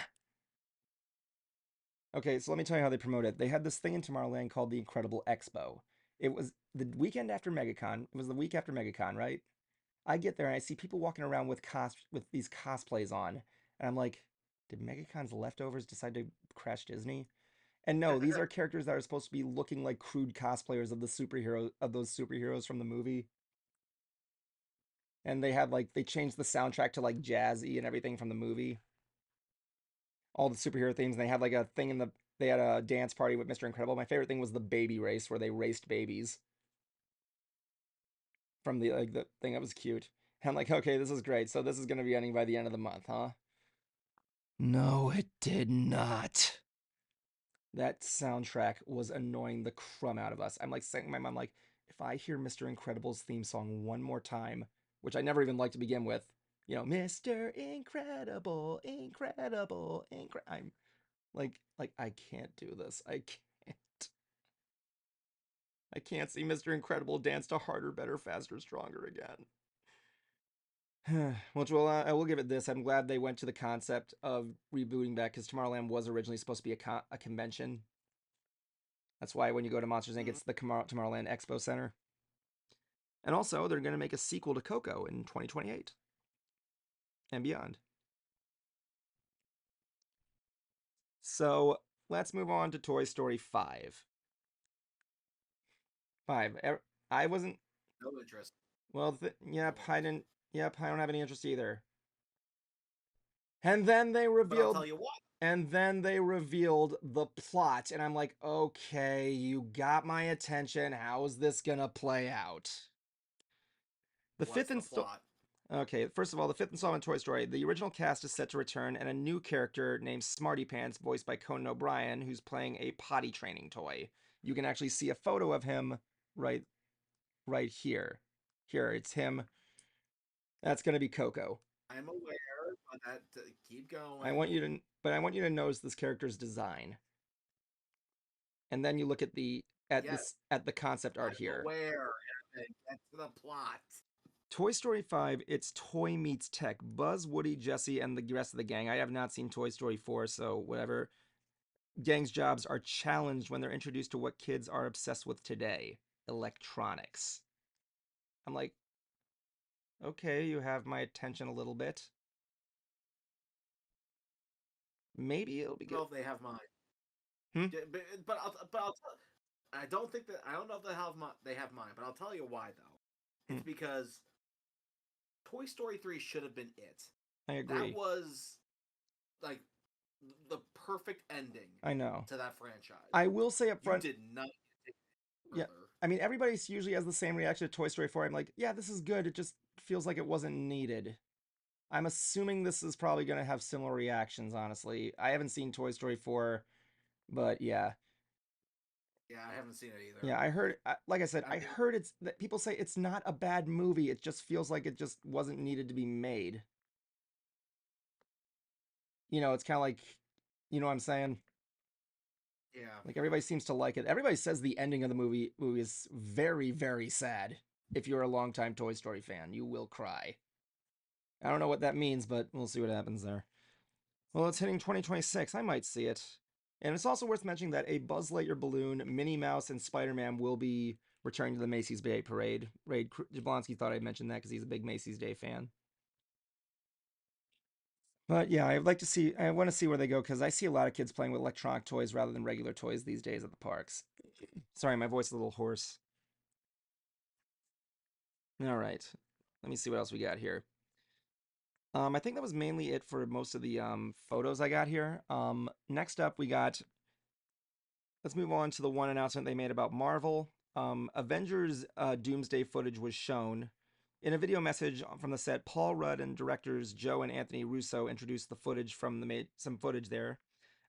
Okay, so let me tell you how they promote it. They had this thing in Tomorrowland called the Incredible Expo. It was the weekend after MegaCon. It was the week after MegaCon, right? I get there and I see people walking around with these cosplays on, and I'm like, did MegaCon's leftovers decide to crash Disney? And no, these are characters that are supposed to be looking like crude cosplayers of those superheroes from the movie. And they changed the soundtrack to like jazzy and everything from the movie. All the superhero themes, and they had like a thing in the they had a dance party with Mr. Incredible. My favorite thing was the baby race where they raced babies from the thing that was cute. And I'm like, okay, this is great. So this is gonna be ending by the end of the month, huh? No, it did not. That soundtrack was annoying the crumb out of us. I'm like saying to my mom, like, if I hear Mr. Incredible's theme song one more time, which I never even liked to begin with, Mr. Incredible, Incredible, I'm like I can't do this. I can't see Mr. Incredible dance to harder, better, faster, stronger again. Which I will give it this. I'm glad they went to the concept of rebooting back because Tomorrowland was originally supposed to be a convention. That's why when you go to Monsters Inc., Mhm. it's the Tomorrowland Expo Center. And also, they're going to make a sequel to Coco in 2028 and beyond. So let's move on to Toy Story 5. 5. I wasn't. No interest Well, in the yep, I world. didn't. Yep, I don't have any interest either. And then they But I'll revealed. tell you what. And then they revealed the plot, and I'm like, okay, you got my attention. How is this gonna play out? The What's fifth the install. plot? Okay, first of all, the fifth installment of Toy Story. The original cast is set to return, and a new character named Smarty Pants, voiced by Conan O'Brien, who's playing a potty training toy. You can actually see a photo of him right, right here. Here, it's him. That's gonna be Coco. I'm aware, but keep I going. want you to, but I want you to notice this character's design, and then you look at Yes, at the concept art I'm here. aware. And get to the plot. Toy Story 5, it's toy meets tech. Buzz, Woody, Jesse, and the rest of the gang. I have not seen Toy Story 4, so whatever. Gang's jobs are challenged when they're introduced to what kids are obsessed with today: electronics. I'm like, okay, you have my attention a little bit. Maybe it'll be I don't good. know if they have mine. Hmm? Yeah, but I'll tell. I don't think that I don't know if they have mine, but I'll tell you why though. Hmm. It's because Toy Story 3 should have been it. I That agree. was like the perfect ending I know. to that franchise. I will say up You front, did not take it yeah. further. I mean, everybody usually has the same reaction to Toy Story 4. I'm like, yeah, this is good. It just feels like it wasn't needed. I'm assuming this is probably going to have similar reactions, honestly. I haven't seen Toy Story 4, but yeah. Yeah, I haven't seen it either. Yeah, I heard, like I said, I I mean, heard it's that people say it's not a bad movie. It just feels like it just wasn't needed to be made. It's kind of like, you know what I'm saying? yeah. Like everybody seems to like it. Everybody says the ending of the movie is very, very sad. If you're a longtime Toy Story fan, you will cry. I don't know what that means, but we'll see what happens there. Well, it's hitting 2026. I might see it. And it's also worth mentioning that a Buzz Lightyear balloon, Minnie Mouse, and Spider Man will be returning to the Macy's Day Parade. Ray Jablonski thought I'd mention that because he's a big Macy's Day fan. But yeah, I'd like to see, I want to see where they go because I see a lot of kids playing with electronic toys rather than regular toys these days at the parks. Sorry, my voice is a little hoarse. All right. Let me see what else we got here. I think that was mainly it for most of the photos I got here. Next up, let's move on to the one announcement they made about Marvel. Avengers Doomsday footage was shown. In a video message from the set, Paul Rudd and directors Joe and Anthony Russo introduced the footage from some footage there.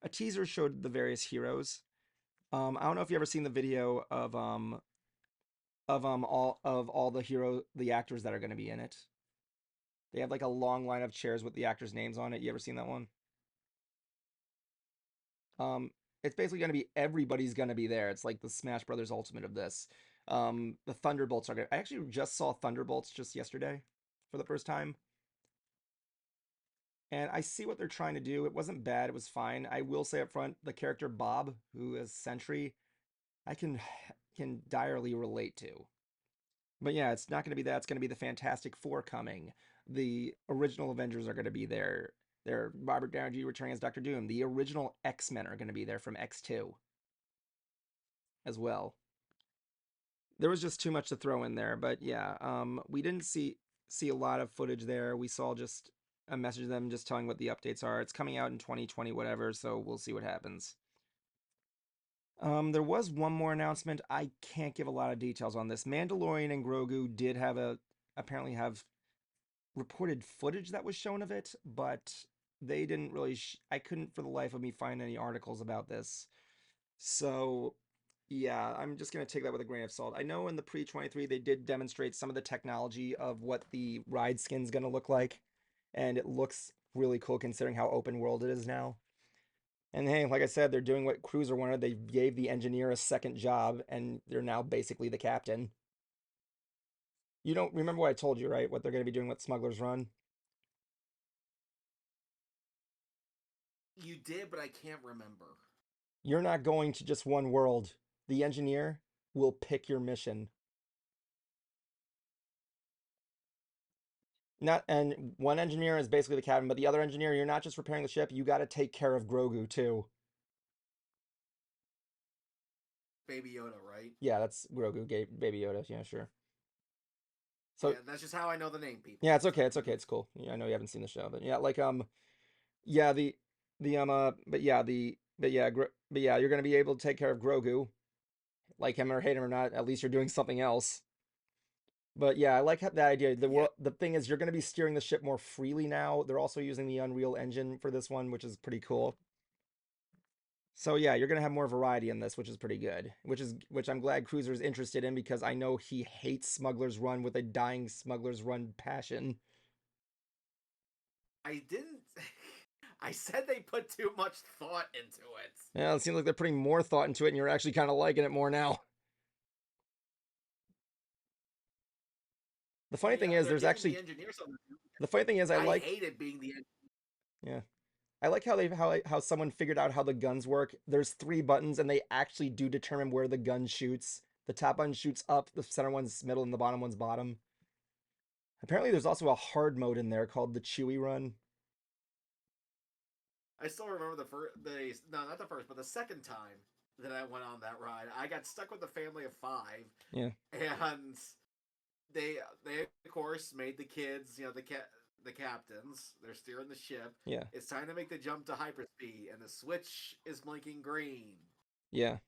A teaser showed the various heroes. I don't know if you ever seen the video of all the actors that are going to be in it. They have like a long line of chairs with the actors' names on it. You ever seen that one? Um, it's basically going to be everybody's going to be there. It's like the Smash Brothers Ultimate of this. The Thunderbolts are going to. I actually just saw Thunderbolts just yesterday for the first time, and I see what they're trying to do. It wasn't bad. It was fine. I will say up front, the character Bob, who is Sentry, I can direly relate to. But yeah, it's not going to be that. It's going to be the Fantastic Four coming. The original Avengers are going to be there. There, Robert Downey Jr. returning as Doctor Doom. The original X-Men are going to be there from X2 as well. There was just too much to throw in there, but yeah, we didn't see a lot of footage there. We saw just a message of them just telling what the updates are. It's coming out in 2020, whatever, so we'll see what happens. There was one more announcement. I can't give a lot of details on this. Mandalorian and Grogu did apparently have reported footage that was shown of it, but they didn't really. I couldn't for the life of me find any articles about this. So, yeah, I'm just going to take that with a grain of salt. I know in the pre 23 they did demonstrate some of the technology of what the ride skin's going to look like, and it looks really cool considering how open world it is now. And hey, like I said, they're doing what Cruiser wanted. They gave the engineer a second job, and they're now basically the captain. You don't remember what I told you, right? What they're going to be doing with Smuggler's Run? You did, but I can't remember. You're not going to just one world. The engineer will pick your mission. Not and one engineer is basically the captain, but the other engineer, you're not just repairing the ship, you got to take care of Grogu too. Baby Yoda, right? Yeah, that's Grogu, Baby Yoda. Yeah, sure. So Yeah, that's just how I know the name, people. yeah, it's So okay. It's okay. It's cool. Yeah, I know you haven't seen the show, but yeah, like yeah, but yeah, but yeah, you're gonna be able to take care of Grogu, like him or hate him or not. At least you're doing something else. But yeah, I like that idea. yeah, The thing is, you're going to be steering the ship more freely now. They're also using the Unreal Engine for this one, which is pretty cool. So yeah, you're going to have more variety in this, which is pretty good. Which I'm glad Cruiser's interested in because I know he hates Smuggler's Run with a dying Smuggler's Run passion. I didn't. I said they put too much thought into it. Yeah, it seems like they're putting more thought into it, and you're actually kind of liking it more now. The funny thing is, They're there's giving the actually engineers something. the funny thing is, I hated being the. yeah, I like how someone figured out how the guns work. There's three buttons, and they actually do determine where the gun shoots. The top button shoots up, the center one's middle, and the bottom one's bottom. Apparently, there's also a hard mode in there called the Chewy Run. I still remember the first. No, not the first, but the second time that I went on that ride, I got stuck with a family of five, Yeah, and they of course made the kids, the captains. They're steering the ship. yeah, It's time to make the jump to hyperspeed, and the switch is blinking green. yeah.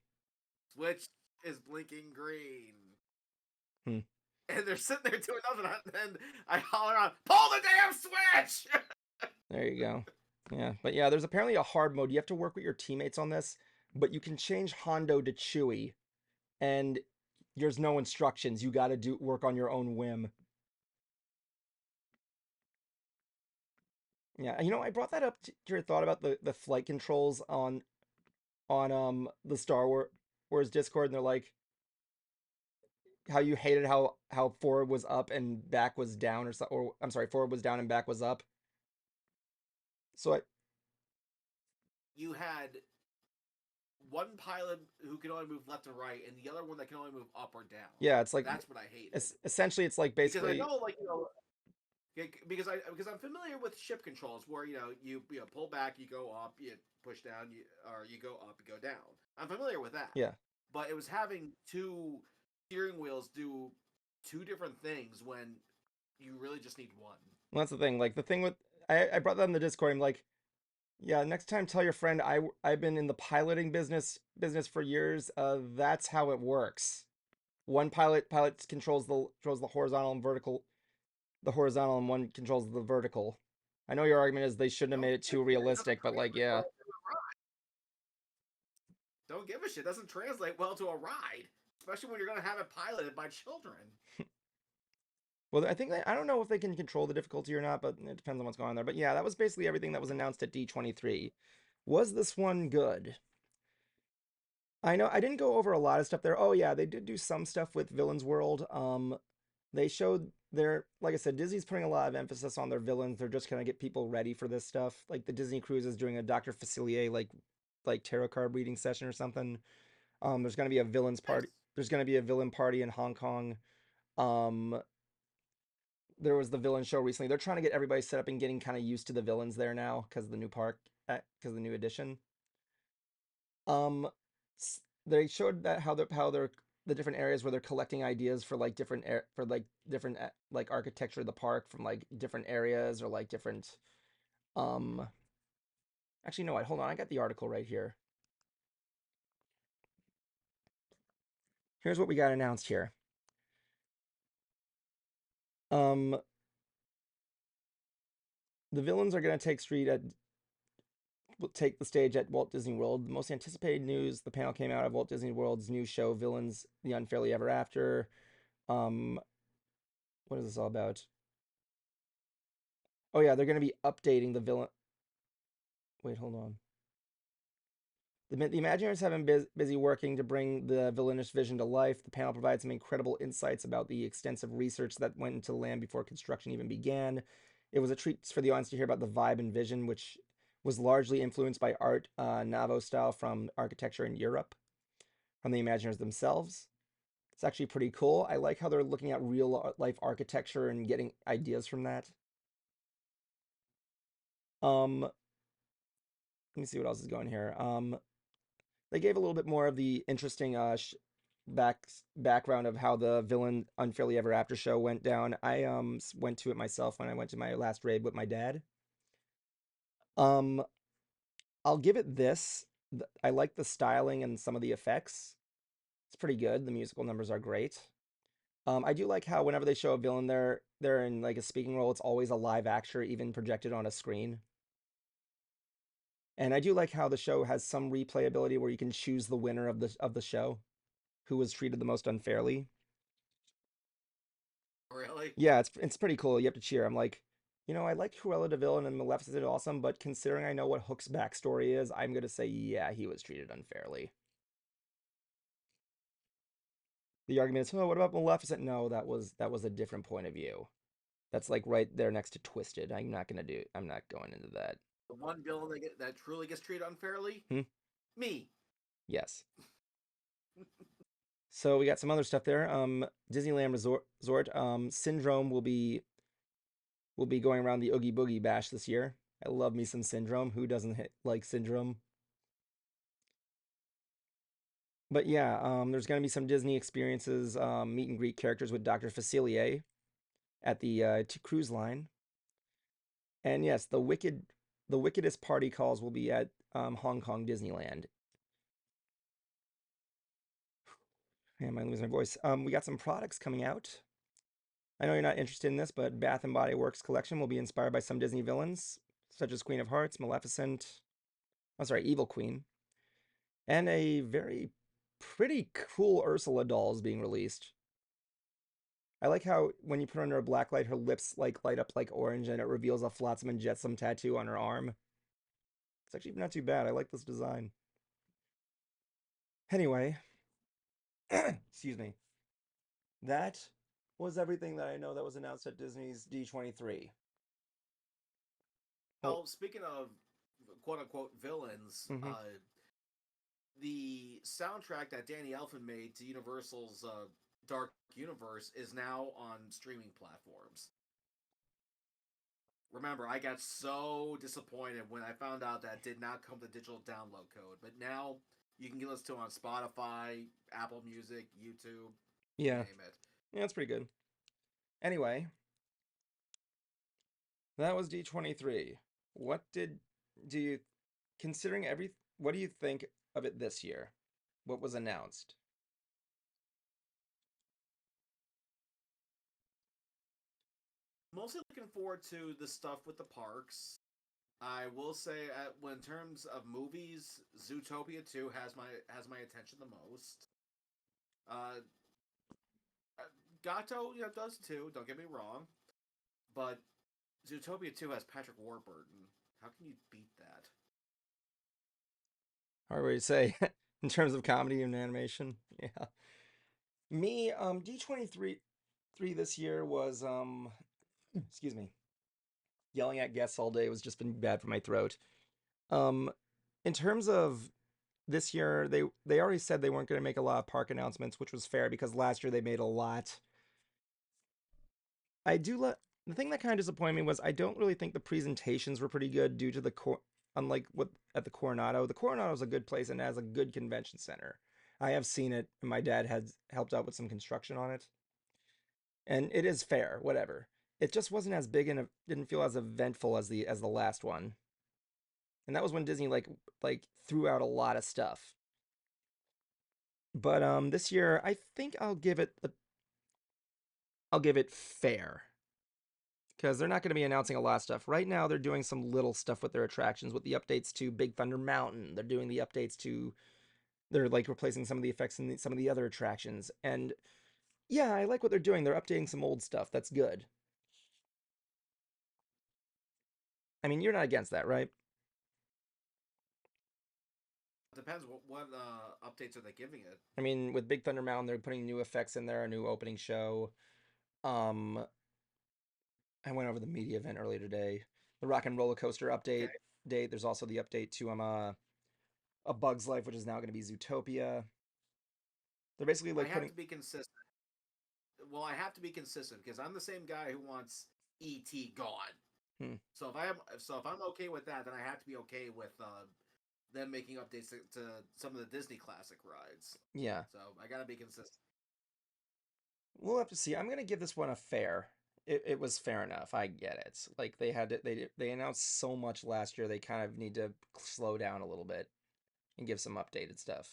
Switch is blinking green. Hmm. And they're sitting there doing nothing, and I holler out, "Pull the damn switch!" There you go. Yeah, but yeah, there's apparently a hard mode. You have to work with your teammates on this, but you can change Hondo to Chewy, and there's no instructions. You got to do work on your own whim. Yeah, you know, I brought that up to your thought about the flight controls on the Wars Discord, and they're like how you hated how forward was up and back was down, or I'm sorry, forward was down and back was up. So I You had one pilot who can only move left and right, and the other one that can only move up or down. yeah, it's like That's what I hated. essentially it's like Because I basically know, because I'm familiar with ship controls where you pull back, you go up, you push down, you go up, you go down. I'm familiar with that, yeah. but it was having two steering wheels do two different things when you really just need one. Well, that's the thing. Like the thing with I brought that in the Discord. I'm like, yeah, next time tell your friend I've been in the piloting business for years. That's how it works. One pilot controls the horizontal and vertical, the horizontal, and one controls the vertical. I know your argument is they shouldn't have Don't made it give too a shit. It doesn't realistic, but like, translate yeah, well to a ride. Don't give a shit. It doesn't translate well to a ride, especially when you're going to have it piloted by children. well, I think I don't know if they can control the difficulty or not, but it depends on what's going on there. But yeah, that was basically everything that was announced at D23. Was this one good? I know I didn't go over a lot of stuff there. Oh yeah, they did do some stuff with Villains World. They showed their, like I said, Disney's putting a lot of emphasis on their villains. They're just gonna get people ready for this stuff. Like the Disney Cruise is doing a Dr. Facilier like tarot card reading session or something. There's gonna be a villains party. Nice. There's gonna be a villain party in Hong Kong. Um, there was the villain show recently. They're trying to get everybody set up and getting kind of used to the villains there now because of the new park, because of the new addition. Um, they showed that how they're the different areas where they're collecting ideas for like different like architecture of the park from like different areas or like different um actually no, hold on, I got the article right here. Here's what we got announced here. Um, the villains are gonna take street at will take the stage at Walt Disney World. The most anticipated news, the panel came out of Walt Disney World's new show, Villains: The Unfairly Ever After. Um, what is this all about? Oh yeah, they're going to be updating the villain. Wait, hold on. The Imagineers have been busy working to bring the villainous vision to life. The panel provides some incredible insights about the extensive research that went into the land before construction even began. It was a treat for the audience to hear about the vibe and vision, which was largely influenced by Art Nouveau style from architecture in Europe, from the Imagineers themselves. It's actually pretty cool. I like how they're looking at real life architecture and getting ideas from that. Let me see what else is going here. They gave a little bit more of the interesting background of how the villain Unfairly Ever After show went down. I went to it myself when I went to my last raid with my dad. Um, I'll give it this. I like the styling and some of the effects. It's pretty good. The musical numbers are great. I do like how whenever they show a villain, they're in like a speaking role. It's always a live actor, even projected on a screen. And I do like how the show has some replayability where you can choose the winner of the show, who was treated the most unfairly. Really? Yeah, it's pretty cool. You have to cheer. I'm like, I like Cruella de Vil and Maleficent awesome, but considering I know what Hook's backstory is, I'm gonna say, yeah, he was treated unfairly. The argument is, oh, what about Maleficent? No, that was a different point of view. That's like right there next to Twisted. I'm not going into that. The one villain that truly gets treated unfairly? Hmm? Me. Yes. So we got some other stuff there. Disneyland Resort. Syndrome will be going around the Oogie Boogie Bash this year. I love me some Syndrome. Who doesn't like Syndrome? But yeah, there's going to be some Disney experiences, meet and greet characters with Dr. Facilier at the cruise line. And yes, the wickedest party calls will be at Hong Kong Disneyland. Am I losing my voice? We got some products coming out. I know you're not interested in this, but Bath and Body Works collection will be inspired by some Disney villains, such as Queen of Hearts, Maleficent. I'm sorry, Evil Queen, and a very pretty cool Ursula doll is being released. I like how when you put her under a black light, her lips like light up like orange, and it reveals a Flotsam and Jetsam tattoo on her arm. It's actually not too bad. I like this design. Anyway, excuse me. That was everything that I know that was announced at Disney's D23. Oh, Well, speaking of quote unquote villains, mm-hmm. the soundtrack that Danny Elfman made to Universal's Dark Universe is now on streaming platforms. Remember, I got so disappointed when I found out that did not come with digital download code, but now you can listen to it on Spotify, Apple Music, YouTube, you Yeah, name it. yeah, it's pretty good. Anyway, that was D23. What do you considering what do you think of it this year? What was announced? Mostly looking forward to the stuff with the parks. I will say, in terms of movies, Zootopia 2 has my attention the most. Uh, Gato, does too. Don't get me wrong, but Zootopia 2 has Patrick Warburton. How can you beat that? Hard way to say in terms of comedy and animation. Yeah. Me, D23 this year was excuse me. Yelling at guests all day was just been bad for my throat. Um in terms of this year, they already said they weren't going to make a lot of park announcements, which was fair because last year they made a lot. I do let The thing that kind of disappointed me was I don't really think the presentations were pretty good due to unlike what at the Coronado. The Coronado is a good place and has a good convention center. I have seen it, and my dad has helped out with some construction on it, and it is fair, whatever. It just wasn't as big and didn't feel as eventful as the last one. And that was when Disney like threw out a lot of stuff. But this year I think I'll give it fair. because they're not going to be announcing a lot of stuff. Right now, they're doing some little stuff with their attractions, with the updates to Big Thunder Mountain. They're doing the updates to, they're like replacing some of the effects in some of the other attractions. And yeah, I like what they're doing. They're updating some old stuff. That's good. I mean, you're not against that, right? Depends what updates are they giving it. I mean, with Big Thunder Mountain, they're putting new effects in there, a new opening show. Um, I went over the media event earlier today. The Rock and Roller Coaster Okay, update date. There's also the update to A Bug's Life, which is now going to be Zootopia. They're basically I like have putting. to be consistent. Well, I have to be consistent because I'm the same guy who wants ET gone. Hmm, So if I'm okay with that, then I have to be okay with them making updates to some of the Disney classic rides. yeah, So I gotta be consistent. we'll have to see. I'm going to give this one a fair. It was fair enough. I get it. Like they had to, they announced so much last year. They kind of need to slow down a little bit and give some updated stuff.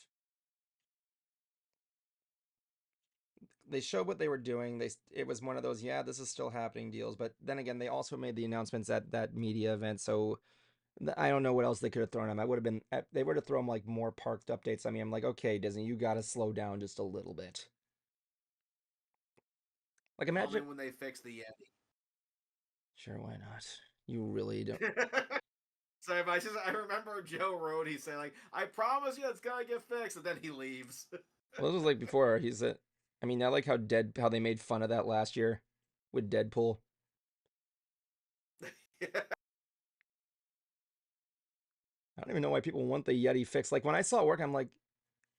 They showed what they were doing. It was one of those, yeah, this is still happening deals. But then again, they also made the announcements at that media event. So I don't know what else they could have thrown them. I would have been they would have thrown like more parked updates. I mean, I'm like, okay, Disney, you got to slow down just a little bit. Like Call me imagine, when they fix the Yeti. sure, why not? You really don't. So if I remember Joe Rody saying like, "I promise you, it's gonna get fixed," and then he leaves. Well, this was like before. He's a. I mean, I like how they made fun of that last year with Deadpool. Yeah. I don't even know why people want the Yeti fixed. Like when I saw it work, I'm like,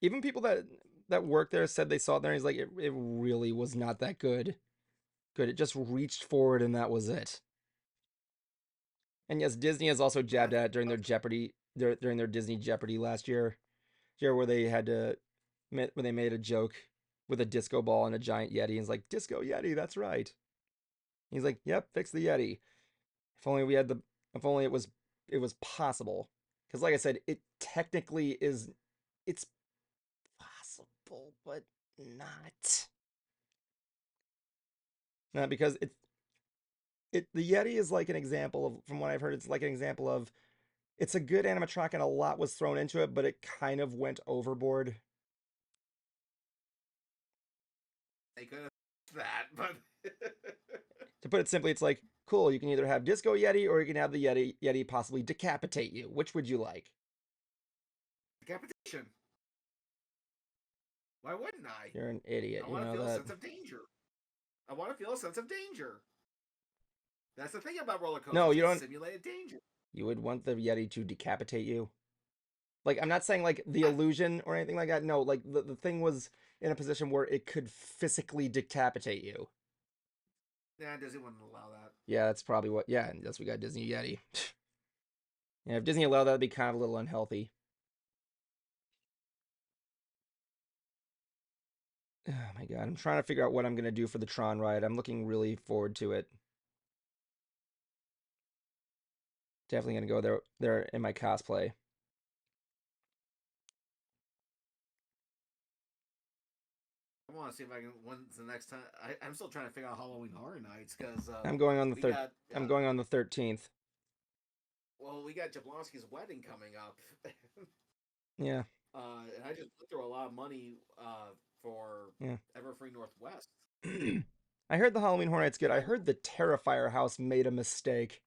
even people that work there said they saw it there. And he's like, it really was not that good. Good. It just reached forward and that was it. And yes, Disney has also Yeah, jabbed at it during their Jeopardy, during their Disney Jeopardy last year. Year where they had to, when they made a joke with a disco ball and a giant Yeti. And he's like, Disco Yeti, that's right. He's like, yep, fix the Yeti. If only we had the, if only it was possible. Because like I said, it technically is, it's possible, but not. Not because the Yeti is like an example of, from what I've heard, it's like an example of, it's a good animatronic and a lot was thrown into it, but it kind of went overboard. they could have that, but To put it simply, it's like, cool, you can either have Disco Yeti or you can have the Yeti possibly decapitate you. Which would you like? decapitation. Why wouldn't I? You're an idiot, I you want to know feel a that? sense of danger. I want to feel a sense of danger. That's the thing about roller No, coasters; you it's don't. simulated danger. You would want the Yeti to decapitate you? Like, I'm not saying like the I, illusion or anything like that. No, like the thing was in a position where it could physically decapitate you. nah, Disney wouldn't allow that. Yeah, that's probably what. Yeah, that's we got Disney Yeti. Yeah, if Disney allowed that, it'd be kind of a little unhealthy. Oh my god, I'm trying to figure out what I'm gonna do for the Tron ride. I'm looking really forward to it. Definitely gonna go there in my cosplay. I want to see if I can. When's the next time? I'm still trying to figure out Halloween Horror Nights because I'm going on the we third. got I'm going on the 13th. well, we got Jablonski's wedding coming up. Yeah, And I just put through a lot of money for yeah. Everfree Northwest. I heard the Halloween Horror Nights good. And I heard the Terrifier house made a mistake.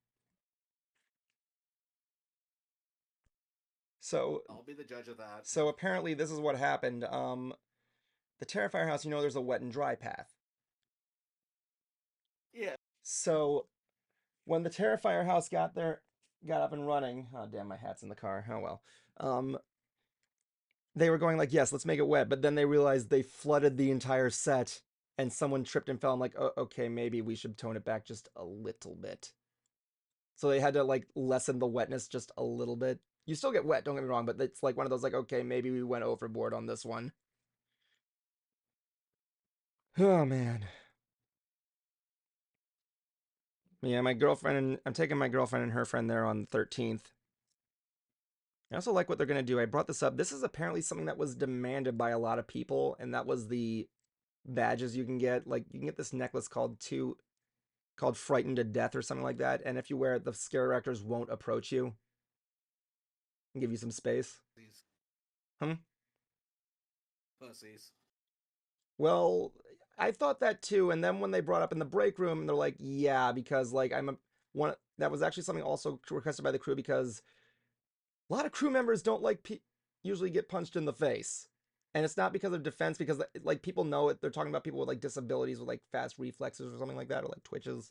So I'll be the judge of that. so apparently this is what happened. The Terrifier house, there's a wet and dry path. Yeah. So when the Terrifier house got up and running, oh damn, my hat's in the car. Oh well. Um, they were going like, yes, let's make it wet, but then they realized they flooded the entire set, and someone tripped and fell. I'm like, oh, okay, maybe we should tone it back just a little bit. So they had to like lessen the wetness just a little bit. You still get wet, don't get me wrong, but it's like one of those like, okay, maybe we went overboard on this one. Oh man. Yeah, my girlfriend and I'm taking my girlfriend and her friend there on the 13th. I also like what they're going to do. I brought this up. This is apparently something that was demanded by a lot of people, and that was the badges you can get. Like, you can get this necklace called two. called Frightened to Death or something like that. And if you wear it, the scare actors won't approach you and give you some space. These Hmm? pussies. Well, I thought that too. And then when they brought up in the break room, they're like, yeah, because like I'm a one that was actually something also requested by the crew because a lot of crew members don't like usually get punched in the face. And it's not because of defense, because like people know it. They're talking about people with like disabilities with like fast reflexes or something like that, or like twitches.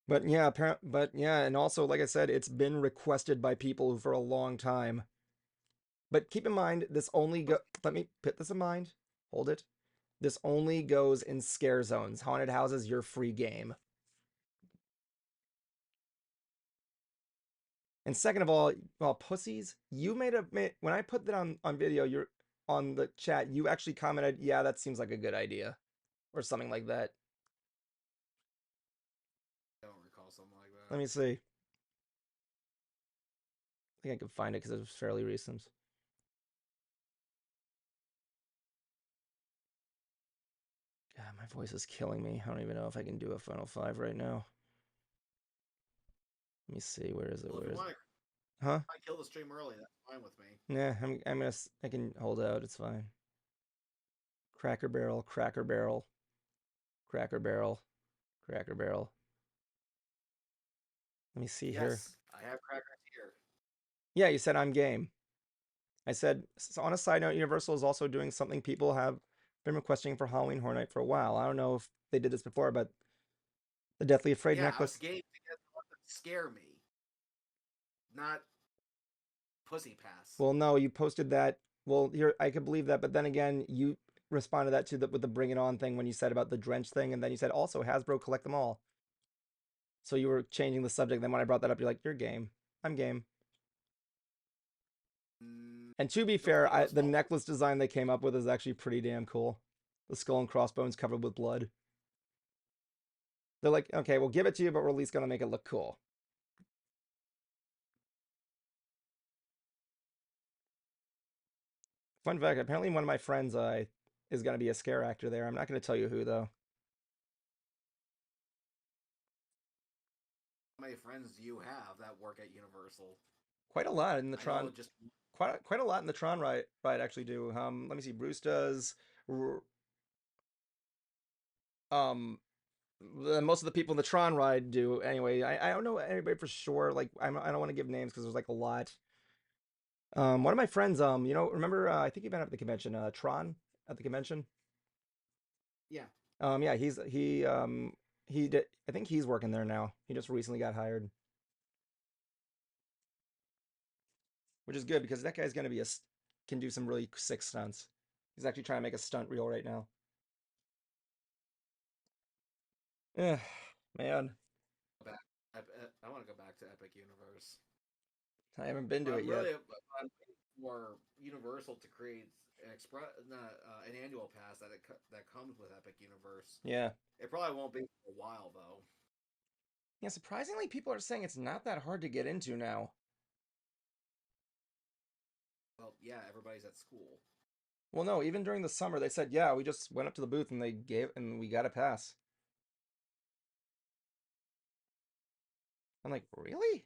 But yeah, but yeah, and also like I said, it's been requested by people for a long time. But keep in mind, this only go. Let me put this in mind. Hold it. This only goes in scare zones. Haunted houses, your free game. And second of all, well, pussies, you when I put that on video, you're on the chat, you actually commented, yeah, that seems like a good idea, or something like that. I don't recall something like Let that. me see. I think I can find it because it was fairly recent. God, my voice is killing me. I don't even know if I can do a Final Five right now. Let me see. Where is it? Well, if Where you is it? want Huh? to kill the stream early, that's fine with me. Nah, I can hold out. It's fine. Cracker Barrel, Cracker Barrel, Cracker Barrel, Cracker Barrel. Let me see here. Yes, I have crackers here. Yeah, you said I'm game. I said, so on a side note, Universal is also doing something people have been requesting for Halloween Horror Night for a while. I don't know if they did this before, but the Deathly Afraid Yeah, I was necklace. game to get the one that scare me, not pussy pass. Well, no, you posted that. Well, here I could believe that, but then again, you responded that to the with the Bring It On thing when you said about the drench thing, and then you said also Hasbro collect them all. So you were changing the subject. Then when I brought that up, you're like, "You're game. I'm game." And to be Don't fair, think I was the following. necklace design they came up with is actually pretty damn cool. The skull and crossbones covered with blood. They're like, okay, we'll give it to you, but we're at least gonna make it look cool. Fun fact: apparently, one of my friends is gonna be a scare actor there. I'm not gonna tell you who though. How many friends do you have that work at Universal? Quite a lot in the I know Tron. just Quite a lot in the Tron ride actually do. Let me see. Bruce does. Um, most of the people in the Tron ride do anyway. I don't know anybody for sure. Like I don't want to give names because there's like a lot. One of my friends, remember? I think you've been at the convention. Tron at the convention. yeah. Yeah, he did. I think he's working there now. He just recently got hired, which is good because that guy's gonna be can do some really sick stunts. He's actually trying to make a stunt reel right now. Yeah, man, Back. I want to go back to Epic Universe. I haven't been to But it yet. I'm waiting for Universal to create an annual pass that comes with Epic Universe. Yeah, It probably won't be for a while though. yeah. Surprisingly, people are saying it's not that hard to get into now. Well, yeah, everybody's at school. Well, no, even during the summer, they said, yeah, we just went up to the booth and we got a pass. I'm like, really?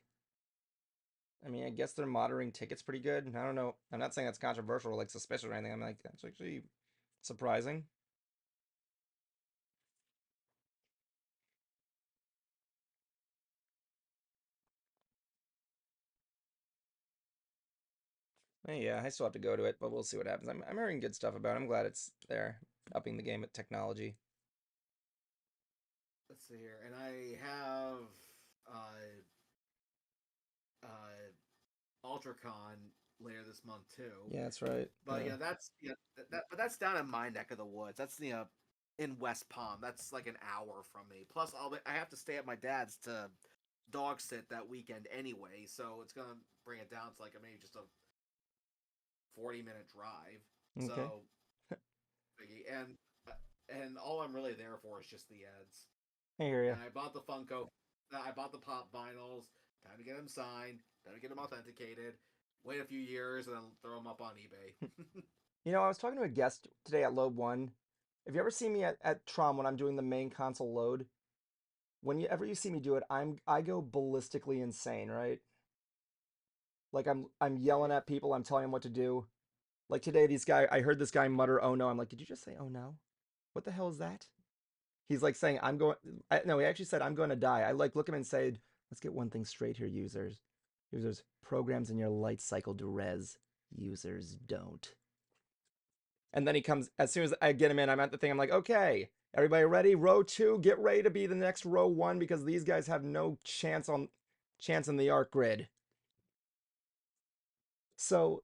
I mean, I guess they're monitoring tickets pretty good. I don't know. I'm not saying that's controversial or like suspicious or anything. I'm like, that's actually surprising. Yeah, I still have to go to it, but we'll see what happens. I'm hearing good stuff about it. I'm glad it's there, upping the game at technology. Let's see here, and I have uh, UltraCon later this month too. Yeah, that's right. But yeah, but that's down in my neck of the woods. That's in West Palm. That's like an hour from me. Plus, I have to stay at my dad's to dog sit that weekend anyway, so it's gonna bring it down to like maybe just a 40-minute drive. Okay. So, and all I'm really there for is just the ads. I hear you. And I bought the Funko. I bought the pop vinyls. Time to get them signed. Time to get them authenticated. Wait a few years and then throw them up on eBay. I was talking to a guest today at Load 1. If you ever see me at Tron when I'm doing the main console load, whenever you see me do it, I go ballistically insane, right? Like I'm yelling at people, I'm telling them what to do. Like today, I heard this guy mutter, "Oh no!" I'm like, "Did you just say, oh no? What the hell is that?" He's like saying, "I'm going." No, he actually said, "I'm going to die." I like look at him and say, "Let's get one thing straight here, users. Users, programs in your light cycle to res. Users don't." And then he comes, as soon as I get him in, I'm at the thing, I'm like, "Okay, everybody ready? Row 2, get ready to be the next row 1 because these guys have no chance in the arc grid." So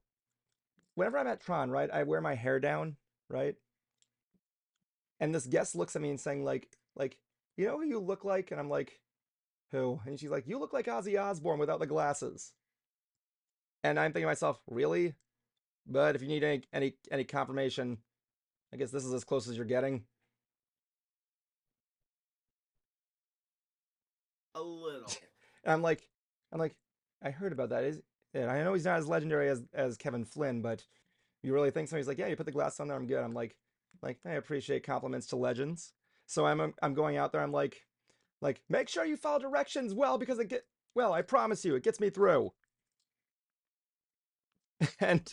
whenever I'm at Tron, right, I wear my hair down, right? And this guest looks at me and saying, like, "You know who you look like?" And I'm like, "Who?" And she's like, "You look like Ozzy Osbourne without the glasses." And I'm thinking to myself, "Really?" But if you need any confirmation, I guess this is as close as you're getting. A little. And I'm like, I heard about that. And I know he's not as legendary as Kevin Flynn, but you really think so? He's like, "Yeah, you put the glass on there, I'm good." I'm like I appreciate compliments to legends. So I'm going out there. I'm like make sure you follow directions well because I promise you it gets me through. And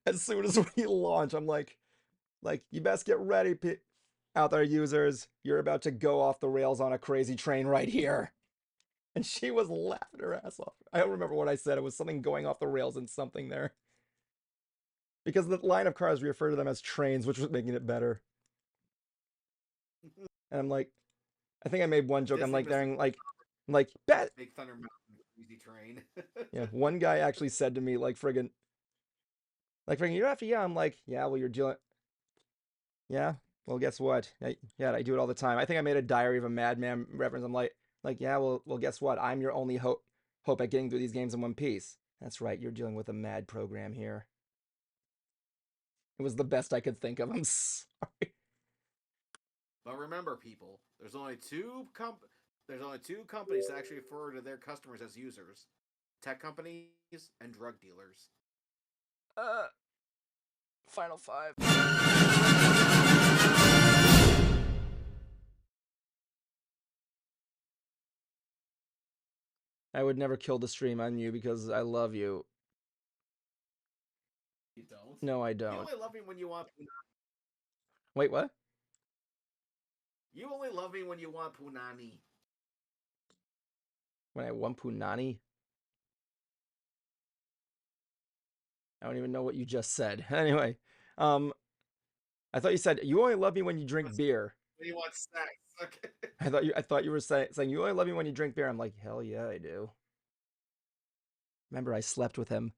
as soon as we launch, I'm like you best get ready, out there, users. You're about to go off the rails on a crazy train right here. And she was laughing her ass off. I don't remember what I said. It was something going off the rails and something there. Because the line of cars refer to them as trains, which was making it better. And I'm like, I think I made one joke. I'm Disney like, Mr. bet. Big Thunder Mountain Easy Train. Yeah, one guy actually said to me, like friggin', you don't have to yell. I'm like, yeah, well, you're dealing. Yeah, well, guess what? Yeah, I do it all the time. I think I made a Diary of a Madman reference. I'm like, yeah, well, guess what? I'm your only hope at getting through these games in one piece. That's right. You're dealing with a mad program here. It was the best I could think of. I'm sorry. But remember, people, there's only two companies that actually refer to their customers as users: tech companies and drug dealers. Uh, Final five. I would never kill the stream on you because I love you. You don't. No, I You don't. only love me when you want. Wait, what? You only love me when you want punani. When I want punani? I don't even know what you just said. Anyway, um, I thought you said you only love me when you drink beer. When you want sex. Okay. I thought you were saying you only love me when you drink beer. I'm like, hell yeah, I do. Remember, I slept with him.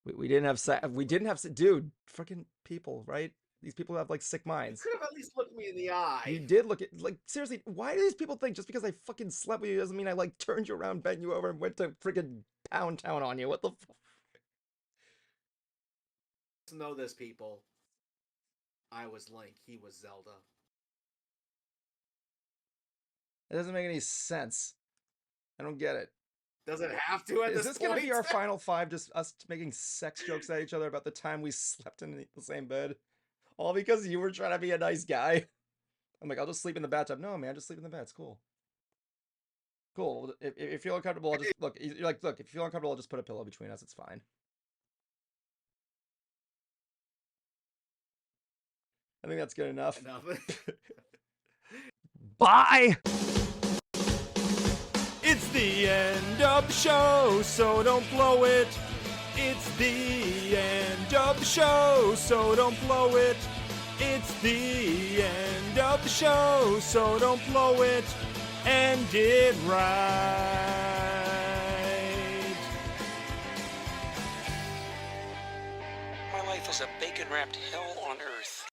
We didn't have sex. We didn't have dude. Freaking people, right? These people have like sick You minds. could have at least looked me in the You eye. did look at like seriously. Why do these people think just because I fucking slept with you doesn't mean I like turned you around, bent you over, and went to freaking Pound Town on you? What the? Know this, people. I was Link. He was Zelda. It doesn't make any sense. I don't get it. Does it have to at Is this this point? gonna be our final five? Just us making sex jokes at each other about the time we slept in the same bed, all because you were trying to be a nice guy. I'm like, I'll just sleep in the bathtub. No, man, just sleep in the bed. It's cool. Cool. If you feel uncomfortable, I'll just look. You're like, look. If you feel uncomfortable, I'll just put a pillow between us. It's fine. I think that's good enough. Bye. It's the end of the show, so don't blow it. It's the end of the show, so don't blow it. It's the end of the show, so don't blow it. End it right. My life is a bacon-wrapped hell on earth.